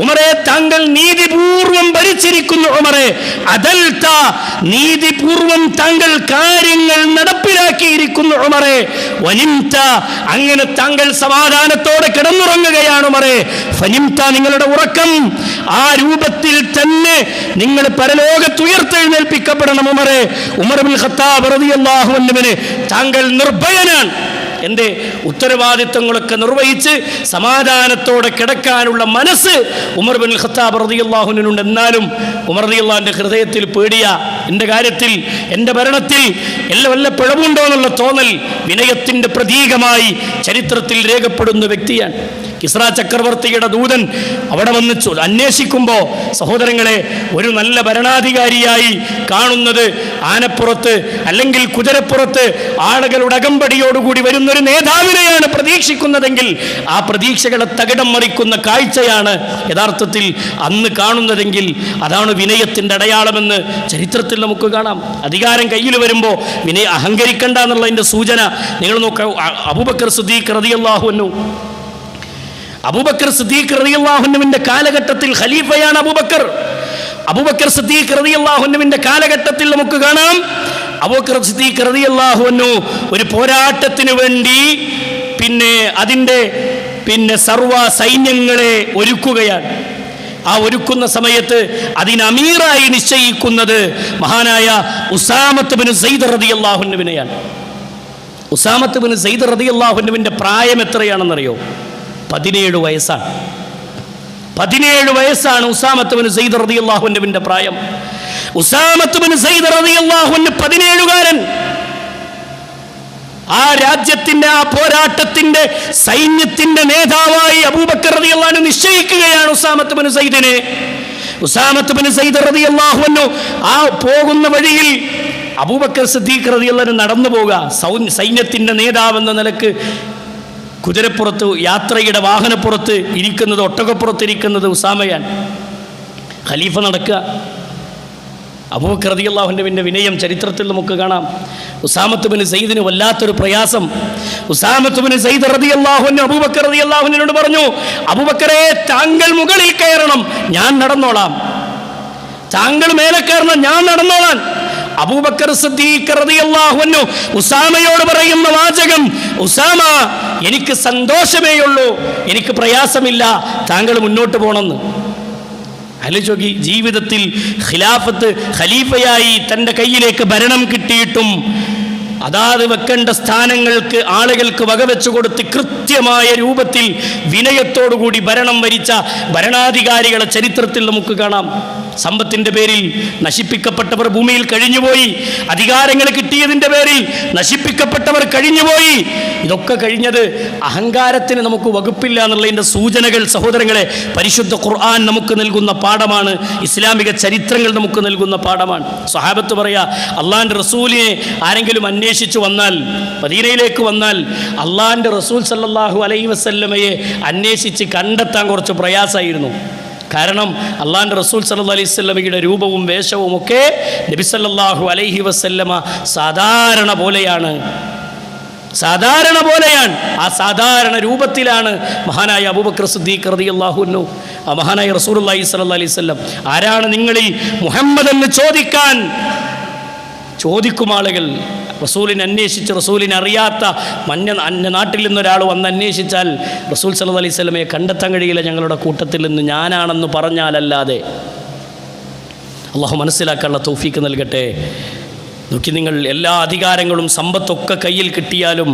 ഉമറേ താങ്കൾ നീതിപൂർവം ഭരിച്ചിരിക്കുന്നു. ഉമറേ അദൽത, നീതിപൂർവം താങ്കൾ കാര്യങ്ങൾ നടപ്പിലാക്കിയിരിക്കുന്നു. ഉമറേ വനിംത, അങ്ങനെ താങ്കൾ സമാധാനത്തോടെ കിടന്നുറങ്ങുകയാണ്. ഉമറേ ഫനിംത, നിങ്ങളുടെ ഉറക്കം ആ രൂപത്തിൽ തന്നെ നിങ്ങൾ പരലോകത്ത് ഉയർത്തെഴുന്നേൽപ്പിക്കപ്പെടണം. ഉമറേ, ഉമർ ഇബ്നുൽ ഖത്താബ് റളിയല്ലാഹു അൻഹുവിനെ താങ്കൾ നിർഭയനാണ്. എൻ്റെ ഉത്തരവാദിത്തങ്ങളൊക്കെ നിർവഹിച്ച് സമാധാനത്തോടെ കിടക്കാനുള്ള മനസ്സ് ഉമർ ഇബ്നുൽ ഖത്താബ് റളിയല്ലാഹു അൻഹുവിനുണ്ട്. എന്നാലും ഉമർ റളിയല്ലാഹുവിൻ്റെ ഹൃദയത്തിൽ പേടിയ എൻ്റെ കാര്യത്തിൽ, എൻ്റെ ഭരണത്തിൽ എല്ലാം വല്ല പിഴവുണ്ടോ എന്നുള്ള തോന്നൽ വിനയത്തിൻ്റെ പ്രതീകമായി ചരിത്രത്തിൽ രേഖപ്പെടുന്ന വ്യക്തിയാണ്. കിസ്ര ചക്രവർത്തിയുടെ ദൂതൻ അവിടെ വന്ന് അന്വേഷിക്കുമ്പോൾ സഹോദരങ്ങളെ, ഒരു നല്ല ഭരണാധികാരിയായി കാണുന്നത് ആനപ്പുറത്ത് അല്ലെങ്കിൽ കുതിരപ്പുറത്ത് ആളുകളുടെ അകമ്പടിയോടുകൂടി വരുന്നൊരു നേതാവിനെയാണ് പ്രതീക്ഷിക്കുന്നതെങ്കിൽ ആ പ്രതീക്ഷകളെ തകിടം മറിക്കുന്ന കാഴ്ചയാണ് യഥാർത്ഥത്തിൽ അന്ന് കാണുന്നതെങ്കിൽ അതാണ് വിനയത്തിൻ്റെ അടയാളമെന്ന് ചരിത്രത്തിൽ നമുക്ക് കാണാം. അധികാരം കയ്യിൽ വരുമ്പോൾ അഹങ്കരിക്കണ്ട എന്നുള്ളതിൻ്റെ സൂചന നിങ്ങൾ നോക്കുക. അബൂബക്കർ സിദ്ദീഖ് റളിയല്ലാഹു അൻഹു, അബൂബക്കർ സിദ്ദീഖ് റളിയല്ലാഹു അൻഹുവിന്റെ കാലഘട്ടത്തിൽ ഖലീഫയാണ് അബൂബക്കർ സിദ്ദീഖ് റളിയല്ലാഹു അൻഹുവിന്റെ കാലഘട്ടത്തിൽ നമുക്ക് കാണാം, അബൂബക്കർ സിദ്ദീഖ് റളിയല്ലാഹു അൻഹു ഒരു പോരാട്ടത്തിന് വേണ്ടി അതിൻ്റെ സർവ സൈന്യങ്ങളെ ഒരുക്കുകയാണ്. ആ ഒരുക്കുന്ന സമയത്ത് അതിന് അമീറായി നിശ്ചയിക്കുന്നത് മഹാനായ ഉസാമത്ത് ബിൻ സയ്യിദ് റളിയല്ലാഹു അൻഹുവിനെയാണ്. ഉസാമത്ത് ബിൻ സയ്യിദ് റളിയല്ലാഹു അൻഹുവിന്റെ പ്രായം എത്രയാണെന്നറിയോ? 17 വയസ്സാണ്. 17 വയസ്സാണ് ഉസാമത്ത് ബിൻ സയ്യിദ് റളിയല്ലാഹു അൻഹുവിന്റെ പ്രായം. ഉസാമത്ത് ബിൻ സയ്യിദ് റളിയല്ലാഹു അൻഹു 17കാരൻ. ആ രാജ്യത്തിന്റെ, ആ പോരാട്ടത്തിന്റെ സൈന്യത്തിന്റെ നേതാവായി അബൂബക്കർ റളിയല്ലാഹു അൻഹു നിശ്ചയിക്കുകയാണ് ഉസാമത്ത് ബിൻ സയ്യിദിനെ. ഉസാമത്ത് ബിൻ സയ്യിദ് റളിയല്ലാഹു അൻഹു ആ പോകുന്ന വഴിയിൽ അബൂബക്കർ സിദ്ദീഖ് റളിയല്ലാഹു അൻഹു നടന്നു പോകുക. സൈന്യത്തിന്റെ നേതാവെന്ന നിലക്ക് കുതിരപ്പുറത്ത്, യാത്രയുടെ വാഹനപ്പുറത്ത് ഇരിക്കുന്നത്, ഒട്ടകപ്പുറത്തിരിക്കുന്നത് ഉസാമയാണ്. ഖലീഫ നടക്കുക. അബൂബക്കർ റളിയല്ലാഹു അൻഹുവിന്റെ വിനയം ചരിത്രത്തിൽ നമുക്ക് കാണാം. ഉസാമത്ത് ബിൻ സയ്യിദിന് വല്ലാത്തൊരു പ്രയാസം. ഉസാമത്ത് ബിൻ സയ്യിദ് റളിയല്ലാഹു അൻഹു അബൂബക്കർ റളിയല്ലാഹു അൻഹുവിനോട് പറഞ്ഞു, അബൂബക്കറെ, താങ്കൾ മുകളിൽ കയറണം, ഞാൻ നടന്നോളാം. താങ്കൾ മേലെ കയറണം, ഞാൻ നടന്നോളാം. അബൂബക്കർ സിദ്ദീഖ് റളിയല്ലാഹു അൻഹു ഉസാമയോട് പറയുന്ന വാചകം, ഉസാമ, എനിക്ക് സന്തോഷമേ ഉള്ളൂ, എനിക്ക് പ്രയാസമില്ല, താങ്കൾ മുന്നോട്ട് പോകണമെന്ന്. ആലോചിച്ച് ജീവിതത്തിൽ ഖിലാഫത്ത്, ഖലീഫയായി തൻ്റെ കയ്യിലേക്ക് ഭരണം കിട്ടിയിട്ടും അതാത് വെക്കേണ്ട സ്ഥാനങ്ങൾക്ക് ആളുകൾക്ക് വകവെച്ചു കൊടുത്ത് കൃത്യമായ രൂപത്തിൽ വിനയത്തോടുകൂടി ഭരണം ഭരിച്ച ഭരണാധികാരികളെ ചരിത്രത്തിൽ നമുക്ക് കാണാം. സമ്പത്തിൻ്റെ പേരിൽ നശിപ്പിക്കപ്പെട്ടവർ ഭൂമിയിൽ കഴിഞ്ഞുപോയി. അധികാരങ്ങൾ കിട്ടിയതിൻ്റെ പേരിൽ നശിപ്പിക്കപ്പെട്ടവർ കഴിഞ്ഞുപോയി. ഇതൊക്കെ കഴിഞ്ഞത് അഹങ്കാരത്തിന് നമുക്ക് വകുപ്പില്ല എന്നുള്ളതിൻ്റെ സൂചനകൾ സഹോദരങ്ങളെ പരിശുദ്ധ ഖുർആൻ നമുക്ക് നൽകുന്ന പാഠമാണ്. ഇസ്ലാമിക ചരിത്രങ്ങൾ നമുക്ക് നൽകുന്ന പാഠമാണ്. സ്വഹാബത്ത് പറയാ, അള്ളാഹിൻ്റെ റസൂലിനെ ആരെങ്കിലും അന്വേഷിച്ചു വന്നാൽ, മദീനയിലേക്ക് വന്നാൽ, അള്ളാഹിൻ്റെ റസൂൽ സല്ലല്ലാഹു അലൈഹി വസല്ലമയെ അന്വേഷിച്ച് കണ്ടെത്താൻ കുറച്ച് പ്രയാസമായിരുന്നു. കാരണം അള്ളാഹിൻ്റെ റസൂൽ സല്ലല്ലാഹു അലൈഹി വസല്ലമയുടെ രൂപവും വേഷവും ഒക്കെ നബി സല്ലല്ലാഹു അലൈഹി വസല്ലമ സാധാരണ പോലെയാണ്. ആ സാധാരണ രൂപത്തിലാണ് മഹാനായ അബൂബക്കർ സിദ്ദീഖ് റളിയല്ലാഹു അൻഹു, ആ മഹാനായ റസൂലുള്ളാഹി സ്വല്ലല്ലാഹു അലൈഹി വസല്ലം, ആരാണ് നിങ്ങളിൽ മുഹമ്മദ് എന്ന് ചോദിക്കും ആളുകൾ. റസൂലിനെ അന്വേഷിച്ച്, റസൂലിനെ അറിയാത്ത അന്യ നാട്ടിൽ നിന്നൊരാൾ വന്ന് അന്വേഷിച്ചാൽ റസൂൽ സല്ലല്ലാഹു അലൈഹി വസല്ലമയെ കണ്ടെത്താൻ കഴിയില്ല ഞങ്ങളുടെ കൂട്ടത്തിൽ നിന്ന് ഞാനാണെന്ന് പറഞ്ഞാലല്ലാതെ. അള്ളാഹു മനസ്സിലാക്കാനുള്ള തൗഫീക്ക് നൽകട്ടെ. നോക്കി, നിങ്ങൾ എല്ലാ അധികാരങ്ങളും സമ്പത്തൊക്കെ കയ്യിൽ കിട്ടിയാലും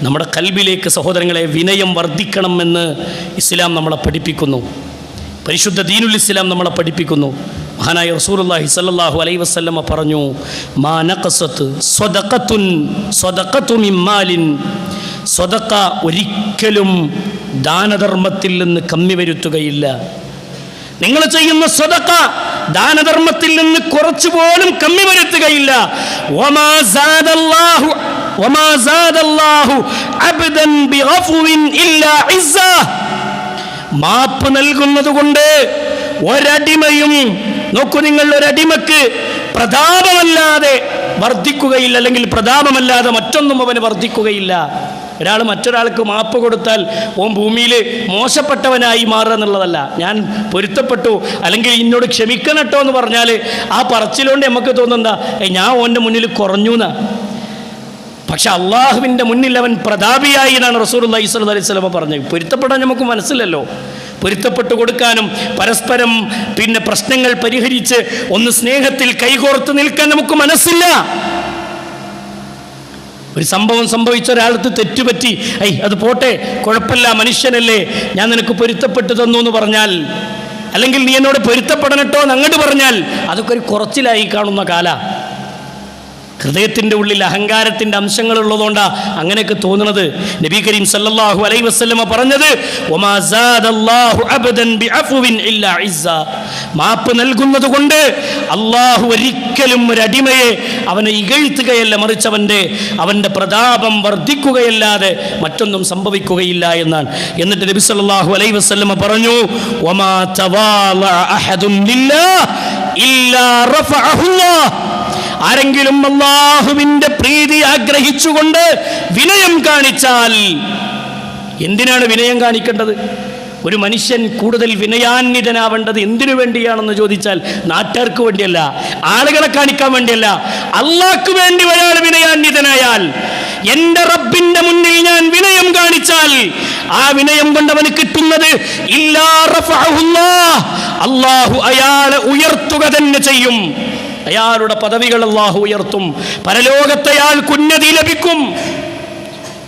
നമ്മുടെ കൽബിലേക്ക് സഹോദരങ്ങളെ വിനയം വർദ്ധിക്കണമെന്ന് ഇസ്ലാം നമ്മളെ പഠിപ്പിക്കുന്നു. പരിശുദ്ധ ദീനുൽ ഇസ്ലാം നമ്മളെ പഠിപ്പിക്കുന്നു. മഹാനായ റസൂലുള്ളാഹി സ്വല്ലല്ലാഹു അലൈഹി വസല്ലമ പറഞ്ഞു, മാ നഖസത് സ്വദഖത്തു മിൻ മാലിൻ, സ്വദഖ ഒരിക്കലും ദാനധർമ്മത്തിൽ നിന്ന് കമ്മി വരുത്തുകയില്ല. നിങ്ങൾ ചെയ്യുന്ന സ്വദഖ ദാനധർമ്മത്തിൽ നിന്ന് കുറച്ചു പോലും കമ്മി വരുത്തുകയില്ല. വമാ സാദല്ലാഹു അബ്ദൻ ബിഗഫ്വിൻ ഇല്ലാ ഇസ്സ, മാപ്പ് നൽകുന്നത് കൊണ്ട് ഒരടിമയും, നോക്കൂ നിങ്ങൾ, ഒരടിമക്ക് പ്രതാപമല്ലാതെ വർദ്ധിക്കുകയില്ല, അല്ലെങ്കിൽ പ്രതാപമല്ലാതെ മറ്റൊന്നും അവന് വർദ്ധിക്കുകയില്ല. ഒരാൾ മറ്റൊരാൾക്ക് മാപ്പ് കൊടുത്താൽ ഓൻ ഭൂമിയിൽ മോശപ്പെട്ടവനായി മാറുക എന്നുള്ളതല്ല. ഞാൻ പൊരുത്തപ്പെട്ടു അല്ലെങ്കിൽ എന്നോട് ക്ഷമിക്കണം കേട്ടോ എന്ന് പറഞ്ഞാൽ ആ പറച്ചിലുകൊണ്ട് നമുക്ക് തോന്നുന്നതാ, ഞാൻ ഓൻ്റെ മുന്നിൽ കുറഞ്ഞു എന്നാ. പക്ഷെ അള്ളാഹുവിൻ്റെ മുന്നിൽ അവൻ പ്രതാപിയായി എന്നാണ് റസൂലുള്ളാഹി സ്വല്ലല്ലാഹു അലൈഹി വസല്ലം പറഞ്ഞത്. പൊരുത്തപ്പെടാൻ നമുക്ക് മനസ്സില്ലല്ലോ. പൊരുത്തപ്പെട്ടു കൊടുക്കാനും പരസ്പരം പ്രശ്നങ്ങൾ പരിഹരിച്ച് ഒന്ന് സ്നേഹത്തിൽ കൈകോർത്ത് നിൽക്കാൻ നമുക്ക് മനസ്സില്ല. ഒരു സംഭവം സംഭവിച്ച ഒരാൾക്ക് തെറ്റുപറ്റി, അത് പോട്ടെ, കുഴപ്പമില്ല, മനുഷ്യനല്ലേ, ഞാൻ നിനക്ക് പൊരുത്തപ്പെട്ടു തന്നു എന്ന് പറഞ്ഞാൽ അല്ലെങ്കിൽ നീ എന്നോട് പൊരുത്തപ്പെടണട്ടോ എന്നങ്ങോട്ട് പറഞ്ഞാൽ അതൊക്കെ ഒരു കുറച്ചിലായി കാണുന്ന കാല. ഹൃദയത്തിൻ്റെ ഉള്ളിൽ അഹങ്കാരത്തിൻ്റെ അംശങ്ങളുള്ളതുകൊണ്ടാണ് അങ്ങനെയൊക്കെ തോന്നുന്നത്. നബി കരീം സല്ലല്ലാഹു അലൈഹി വസല്ലമ പറഞ്ഞത്, വമാ സാദല്ലാഹു അബ്ദൻ ബിഅഫ്വിൻ ഇല്ലാ ഇസ്സ. മാപ്പ് നൽകുന്നത് കൊണ്ട് അള്ളാഹു ഒരിക്കലും ഒരു അടിമയെ അവനെ ഇകഴ്ത്തുകയല്ല, മറിച്ച് അവൻ്റെ പ്രതാപം വർദ്ധിക്കുകയല്ലാതെ മറ്റൊന്നും സംഭവിക്കുകയില്ല എന്നാണ്. എന്നിട്ട് നബി സല്ലല്ലാഹു അലൈഹി വസല്ലമ പറഞ്ഞു, വമാ തവാളഅ അഹദുൻ ലില്ലാഹ് ഇല്ലാ റഫഅഹുല്ലാഹ്. ആരെങ്കിലും അല്ലാഹുവിൻ്റെ പ്രീതി ആഗ്രഹിച്ചുകൊണ്ട് വിനയം കാണിച്ചാൽ, എന്തിനാണ് വിനയം കാണിക്കേണ്ടത്? ഒരു മനുഷ്യൻ കൂടുതൽ വിനയാന്വിതനാവേണ്ടത് എന്തിനു വേണ്ടിയാണെന്ന് ചോദിച്ചാൽ നാട്ടുകാർക്ക് വേണ്ടിയല്ല, ആളുകളെ കാണിക്കാൻ വേണ്ടിയല്ല, അള്ളാഹ്ക്ക് വേണ്ടി ഒരാൾ വിനയാന്വിതനായാൽ, എൻ്റെ റബ്ബിൻ്റെ മുന്നിൽ ഞാൻ വിനയം കാണിച്ചാൽ ആ വിനയം കൊണ്ട് അവന് കിട്ടുന്നത് ഇല്ലാ റഫഅഹുല്ലാഹ്, അള്ളാഹു അയാളെ ഉയർത്തുക തന്നെ ചെയ്യും. അയാളുടെ പദവികൾ അള്ളാഹു ഉയർത്തും, പരലോകത്തെ അയാൾക്ക് ഉന്നതി ലഭിക്കും.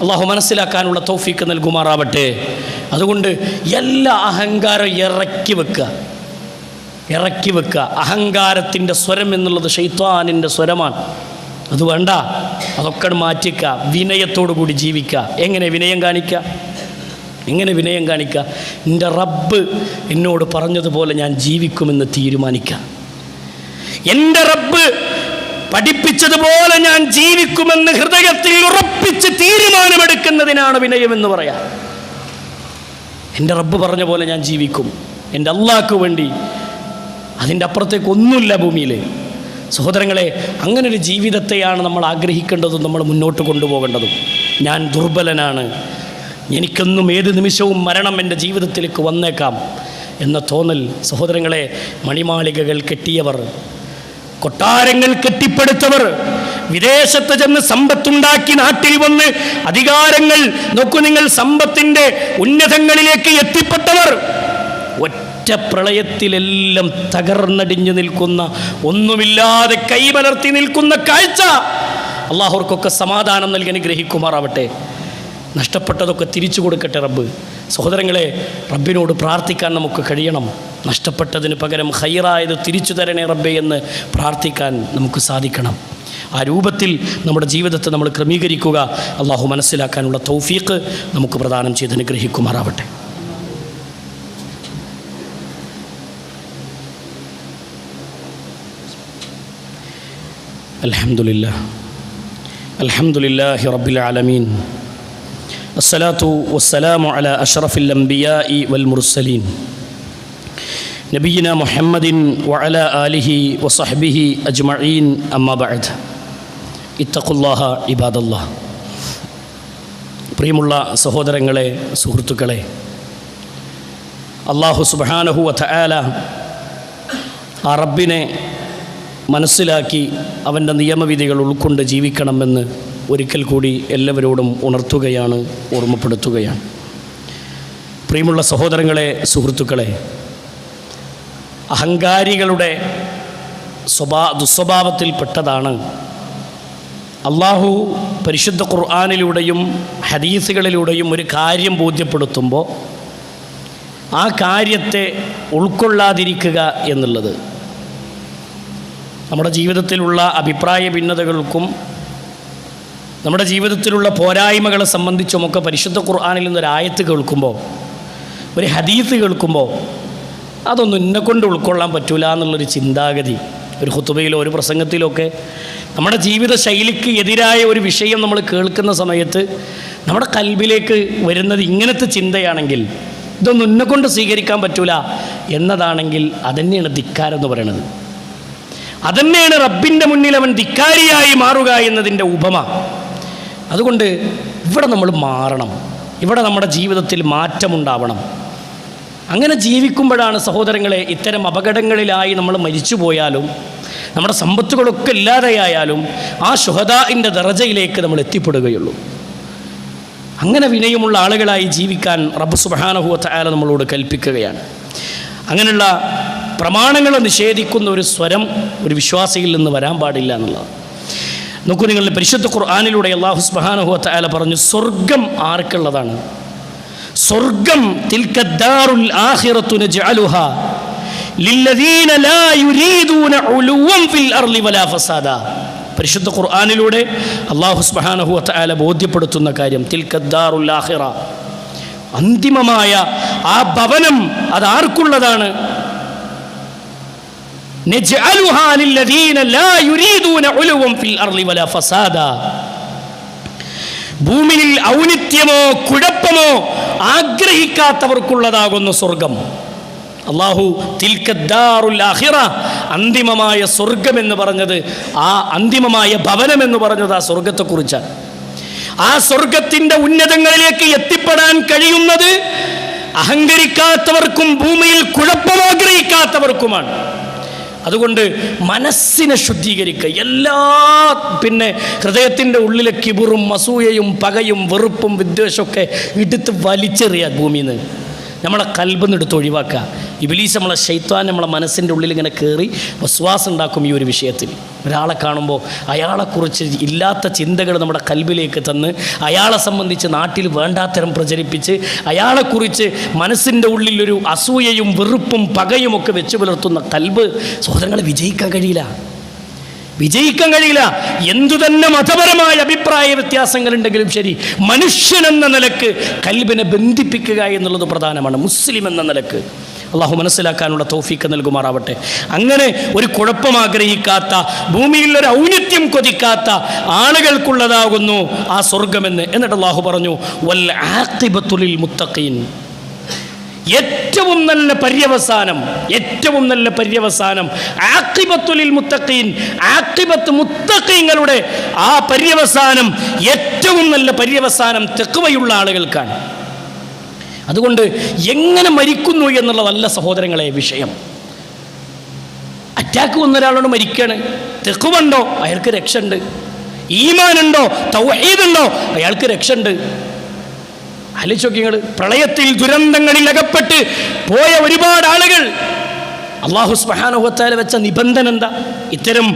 അള്ളാഹു മനസ്സിലാക്കാനുള്ള തൗഫീക്ക് നൽകുമാറാവട്ടെ. അതുകൊണ്ട് എല്ലാ അഹങ്കാരം ഇറക്കി വെക്കുക. അഹങ്കാരത്തിൻ്റെ സ്വരം എന്നുള്ളത് ശൈത്വാനിൻ്റെ സ്വരമാണ്. അത് വേണ്ട, അതൊക്കെ മാറ്റിക്കുക. വിനയത്തോടു കൂടി ജീവിക്കുക. എങ്ങനെ വിനയം കാണിക്കുക? എൻ്റെ റബ്ബ് എന്നോട് പറഞ്ഞതുപോലെ ഞാൻ ജീവിക്കുമെന്ന് തീരുമാനിക്കുക. എൻ്റെ റബ്ബ് പഠിപ്പിച്ചതുപോലെ ഞാൻ ജീവിക്കുമെന്ന് ഹൃദയത്തിൽ ഉറപ്പിച്ച് തീരുമാനമെടുക്കുന്നതിനാണ് വിനയമെന്ന് പറയാം. എൻ്റെ റബ്ബ് പറഞ്ഞ പോലെ ഞാൻ ജീവിക്കും, എൻ്റെ അള്ളാഹ്ക്ക് വേണ്ടി. അതിൻ്റെ അപ്പുറത്തേക്ക് ഒന്നുമില്ല ഭൂമിയിൽ. സഹോദരങ്ങളെ, അങ്ങനൊരു ജീവിതത്തെയാണ് നമ്മൾ ആഗ്രഹിക്കേണ്ടതും നമ്മൾ മുന്നോട്ട് കൊണ്ടുപോകേണ്ടതും. ഞാൻ ദുർബലനാണ്, എനിക്കൊന്നും ഏത് നിമിഷവും മരണം എൻ്റെ ജീവിതത്തിലേക്ക് വന്നേക്കാം എന്ന തോന്നൽ. സഹോദരങ്ങളെ, മണിമാളികകൾ കെട്ടിയവർ, കൊട്ടാരങ്ങൾ കെട്ടിപ്പടുത്തവർ, വിദേശത്ത് ചെന്ന് സമ്പത്തുണ്ടാക്കി നാട്ടിൽ വന്ന് അധികാരങ്ങൾ നോക്കൂ നിങ്ങൾ, സമ്പത്തിൻ്റെ ഉന്നതങ്ങളിലേക്ക് എത്തിപ്പെട്ടവർ, ഒറ്റ പ്രളയത്തിലെല്ലാം തകർന്നടിഞ്ഞു നിൽക്കുന്ന, ഒന്നുമില്ലാതെ കൈമലർത്തി നിൽക്കുന്ന കാഴ്ച. അള്ളാഹുർക്കൊക്കെ സമാധാനം നൽകി അനുഗ്രഹിക്കുമാറാവട്ടെ. നഷ്ടപ്പെട്ടതൊക്കെ തിരിച്ചു കൊടുക്കട്ടെ റബ്ബ്. സഹോദരങ്ങളെ, റബ്ബിനോട് പ്രാർത്ഥിക്കാൻ നമുക്ക് കഴിയണം. നഷ്ടപ്പെട്ടതിന് പകരം ഖൈറായത് തിരിച്ചു തരണേ റബ്ബേ എന്ന് പ്രാർത്ഥിക്കാൻ നമുക്ക് സാധിക്കണം. ആ രൂപത്തിൽ നമ്മുടെ ജീവിതത്തെ നമ്മൾ ക്രമീകരിക്കുക. അള്ളാഹു മനസ്സിലാക്കാനുള്ള തൗഫീഖ് നമുക്ക് പ്രദാനം ചെയ്ത് അനുഗ്രഹിക്കുമാറാവട്ടെ. അൽഹംദുലില്ലാഹി റബ്ബിൽ ആലമീൻ. അസ്സലാത്തു വസ്സലാമു അലാ അഷ്റഫിൽ അംബിയാഇ വൽ മുർസലീൻ നബിയിന മുഹമ്മദിൻ വഅലാ ആലിഹി വസഹ്ബിഹി അജ്മഈൻ. അമ്മാ ബഅദ്. ഇത്തഖുല്ലാഹ ഇബാദല്ലാഹ്. പ്രിയമുള്ള സഹോദരങ്ങളെ, സുഹൃത്തുക്കളെ, അല്ലാഹു സുബ്ഹാനഹു വതആല ആ റബ്ബിനെ മനസ്സിലാക്കി അവൻ്റെ നിയമവിധികൾ ഉൾക്കൊണ്ട് ജീവിക്കണമെന്ന് ഒരിക്കൽ കൂടി എല്ലാവരോടും ഉണർത്തുകയാണ്, ഓർമ്മപ്പെടുത്തുകയാണ്. പ്രിയമുള്ള സഹോദരങ്ങളെ, സുഹൃത്തുക്കളെ, അഹങ്കാരികളുടെ ദുസ്വഭാവത്തിൽപ്പെട്ടതാണ് അള്ളാഹു പരിശുദ്ധ ഖുർആനിലൂടെയും ഹദീസുകളിലൂടെയും ഒരു കാര്യം ബോധ്യപ്പെടുത്തുമ്പോൾ ആ കാര്യത്തെ ഉൾക്കൊള്ളാതിരിക്കുക എന്നുള്ളത്. നമ്മുടെ ജീവിതത്തിലുള്ള അഭിപ്രായ ഭിന്നതകൾക്കും നമ്മുടെ ജീവിതത്തിലുള്ള പോരായ്മകളെ സംബന്ധിച്ചുമൊക്കെ പരിശുദ്ധ ഖുർആനിൽ നിന്നൊരായത്ത് കേൾക്കുമ്പോൾ, ഒരു ഹദീസ് കേൾക്കുമ്പോൾ അതൊന്നും എന്നെക്കൊണ്ട് ഉൾക്കൊള്ളാൻ പറ്റൂല എന്നുള്ളൊരു ചിന്താഗതി, ഒരു ഖുതുബയിലോ ഒരു പ്രസംഗത്തിലൊക്കെ നമ്മുടെ ജീവിത ശൈലിക്ക് എതിരായ ഒരു വിഷയം നമ്മൾ കേൾക്കുന്ന സമയത്ത് നമ്മുടെ കൽബിലേക്ക് വരുന്നത് ഇങ്ങനത്തെ ചിന്തയാണെങ്കിൽ, ഇതൊന്നും എന്നെക്കൊണ്ട് സ്വീകരിക്കാൻ പറ്റൂല എന്നതാണെങ്കിൽ, അതന്നെയാണ് ധിക്കാരം എന്ന് പറയുന്നത്. അതന്നെയാണ് റബ്ബിൻ്റെ മുന്നിൽ അവൻ ധിക്കാരിയായി മാറുക എന്നതിൻ്റെ ഉപമ. അതുകൊണ്ട് ഇവിടെ നമ്മൾ മാറണം, ഇവിടെ നമ്മുടെ ജീവിതത്തിൽ മാറ്റമുണ്ടാവണം. അങ്ങനെ ജീവിക്കുമ്പോഴാണ് സഹോദരങ്ങളെ, ഇത്തരം അപകടങ്ങളിലായി നമ്മൾ മരിച്ചു പോയാലും നമ്മുടെ സമ്പത്തുകളൊക്കെ ഇല്ലാതെയായാലും ആ ശുഹദാഇൻ്റെ ദറജയിലേക്ക് നമ്മൾ എത്തിപ്പെടുകയുള്ളൂ. അങ്ങനെ വിനയമുള്ള ആളുകളായി ജീവിക്കാൻ റബ്ബ് സുബ്ഹാനഹു വതആല നമ്മളോട് കൽപ്പിക്കുകയാണ്. അങ്ങനെയുള്ള പ്രമാണങ്ങളെ നിഷേധിക്കുന്ന ഒരു സ്വരം ഒരു വിശ്വാസിയിൽ നിന്ന് വരാൻ പാടില്ല എന്നുള്ളതാണ്. നോക്കൂ, നിങ്ങളുടെ പരിശുദ്ധ ഖുർആനിലൂടെ അല്ലാഹു സുബ്ഹാനഹു വതആല പറഞ്ഞു, സ്വർഗം ആർക്കുള്ളതാണ്? സ്വർഗം തിൽക ദാറുൽ ആഖിറത്തു നജ്അലുഹാ ലില്ലദീന ലാ യുരീദൂന ഉലുവൻ ഫിൽ അർളി വലാ ഫസാദ. പരിശുദ്ധ ഖുർആനിലൂടെ അല്ലാഹു സുബ്ഹാനഹു വ തആല ബോധ്യപ്പെടുത്തുന്ന കാര്യം, തിൽക്കദ്ദാറുൽ ആഖിറ, അന്തിമമായ ആ ഭവനം അത് ആർക്കുള്ളതാണ്? നജ്അലുഹാ ലില്ലദീന ലാ യുരീദൂന ഉലുവൻ ഫിൽ അർളി വലാ ഫസാദ. ഭൂമിയിൽ ഔന്നിത്യമോ കുഴപ്പമോ ആഗ്രഹിക്കാത്തവർക്കുള്ളതാകുന്നു സ്വർഗം. അല്ലാഹു തിൽക്കദ്ദാറുൽ ആഖിറ, അന്തിമമായ സ്വർഗം എന്ന് പറഞ്ഞത്, ആ അന്തിമമായ ഭവനം എന്ന് പറഞ്ഞത് ആ സ്വർഗത്തെക്കുറിച്ചാണ്. ആ സ്വർഗത്തിൻ്റെ ഉന്നതങ്ങളിലേക്ക് എത്തിപ്പെടാൻ കഴിയുന്നത് അഹങ്കരിക്കാത്തവർക്കും ഭൂമിയിൽ കുഴപ്പമാഗ്രഹിക്കാത്തവർക്കുമാണ്. അതുകൊണ്ട് മനസ്സിനെ ശുദ്ധീകരിക്കുക. എല്ലാ ഹൃദയത്തിൻ്റെ ഉള്ളിലെ കിബിറും അസൂയയും പകയും വെറുപ്പും വിദ്വേഷമൊക്കെ എടുത്ത് വലിച്ചെറിയുക. ഭൂമിയിൽ നിന്ന് നമ്മളെ കൽബിൽ എടുത്ത് ഒഴിവാക്കുക. ഇബ്ലീസ് നമ്മളെ ശൈത്താൻ നമ്മളെ മനസ്സിൻ്റെ ഉള്ളിൽ ഇങ്ങനെ കയറി വസ്വാസം ഉണ്ടാക്കും. ഈ ഒരു വിഷയത്തിൽ ഒരാളെ കാണുമ്പോൾ അയാളെക്കുറിച്ച് ഇല്ലാത്ത ചിന്തകൾ നമ്മുടെ കൽബിലേക്ക് തന്ന് അയാളെ സംബന്ധിച്ച് നാട്ടിൽ വേണ്ടാത്തരം പ്രചരിപ്പിച്ച് അയാളെക്കുറിച്ച് മനസ്സിൻ്റെ ഉള്ളിലൊരു അസൂയയും വെറുപ്പും പകയും ഒക്കെ വെച്ച് പുലർത്തുന്ന കൽബ് സഹോദരങ്ങളെ വിജയിക്കാൻ കഴിയില്ല. എന്തു തന്നെ മതപരമായ അഭിപ്രായ വ്യത്യാസങ്ങളുണ്ടെങ്കിലും ശരി, മനുഷ്യനെന്ന നിലക്ക് കൽബിനെ ബന്ധിപ്പിക്കുക എന്നുള്ളത് പ്രധാനമാണ്. മുസ്ലിം എന്ന നിലക്ക് അള്ളാഹു മനസ്സിലാക്കാനുള്ള തൗഫീക്ക് നൽകുമാറാവട്ടെ. അങ്ങനെ ഒരു കുഴപ്പം ആഗ്രഹിക്കാത്ത, ഭൂമിയിൽ ഒരു ഔന്നിത്യം കൊതിക്കാത്ത ആളുകൾക്കുള്ളതാകുന്നു ആ സ്വർഗമെന്ന്. എന്നിട്ട് അള്ളാഹു പറഞ്ഞു, വൽ ആഖിബത്തു ലിൽ മുത്തഖീൻ, ഏറ്റവും നല്ല പര്യവസാനം ആഖിബത്തു ലിൽ മുത്തഖീൻ, ആഖിബത്ത് മുത്തഖീങ്ങളുടെ ആ പര്യവസാനം, ഏറ്റവും നല്ല പര്യവസാനം തഖ്വയുള്ള ആളുകൾക്കാണ്. അതുകൊണ്ട് എങ്ങനെ മരിക്കുന്നു എന്നുള്ളതല്ല സഹോദരങ്ങളെ വിഷയം. അറ്റാക്ക് വന്ന ഒരാളോട് മരിക്കുകയാണ്, തഖ്വയുണ്ടോ അയാൾക്ക് രക്ഷയുണ്ട്, ഈമാനുണ്ടോ തൗഹീദുണ്ടോ അയാൾക്ക് രക്ഷയുണ്ട്. ആലോചിക്കുക, പ്രളയത്തിൽ ദുരന്തങ്ങളിൽ അകപ്പെട്ട് പോയ ഒരുപാട് ആളുകൾ അല്ലാഹു സുബ്ഹാനഹു വ തആല വെച്ച നിബന്ധന എന്താ? ഇത്തരം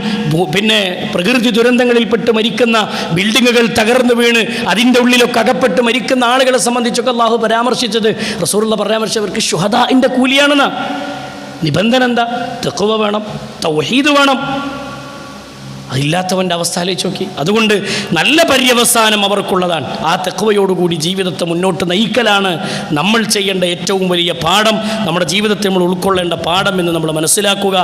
പ്രകൃതി ദുരന്തങ്ങളിൽപ്പെട്ട് മരിക്കുന്ന ബിൽഡിങ്ങുകൾ തകർന്നു വീണ് അതിൻ്റെ ഉള്ളിലൊക്കെ അകപ്പെട്ട് മരിക്കുന്ന ആളുകളെ സംബന്ധിച്ചൊക്കെ അല്ലാഹു പരാമർശിച്ചത്, റസൂലുള്ള പരാമർശിച്ചവർക്ക് ശുഹദാഇൻ്റെ കൂലിയാണെന്നാ. നിബന്ധന എന്താ? തഖ്വ വേണം, തൗഹീദ് വേണം. അതില്ലാത്തവൻ്റെ അവസ്ഥ ആലോചിച്ച് നോക്കി. അതുകൊണ്ട് നല്ല പര്യവസാനം അവർക്കുള്ളതാണ്. ആ തഖ്വയോടുകൂടി ജീവിതത്തെ മുന്നോട്ട് നയിക്കലാണ് നമ്മൾ ചെയ്യേണ്ട ഏറ്റവും വലിയ പാഠം, നമ്മുടെ ജീവിതത്തെ നമ്മൾ ഉൾക്കൊള്ളേണ്ട പാഠം എന്ന് നമ്മൾ മനസ്സിലാക്കുക.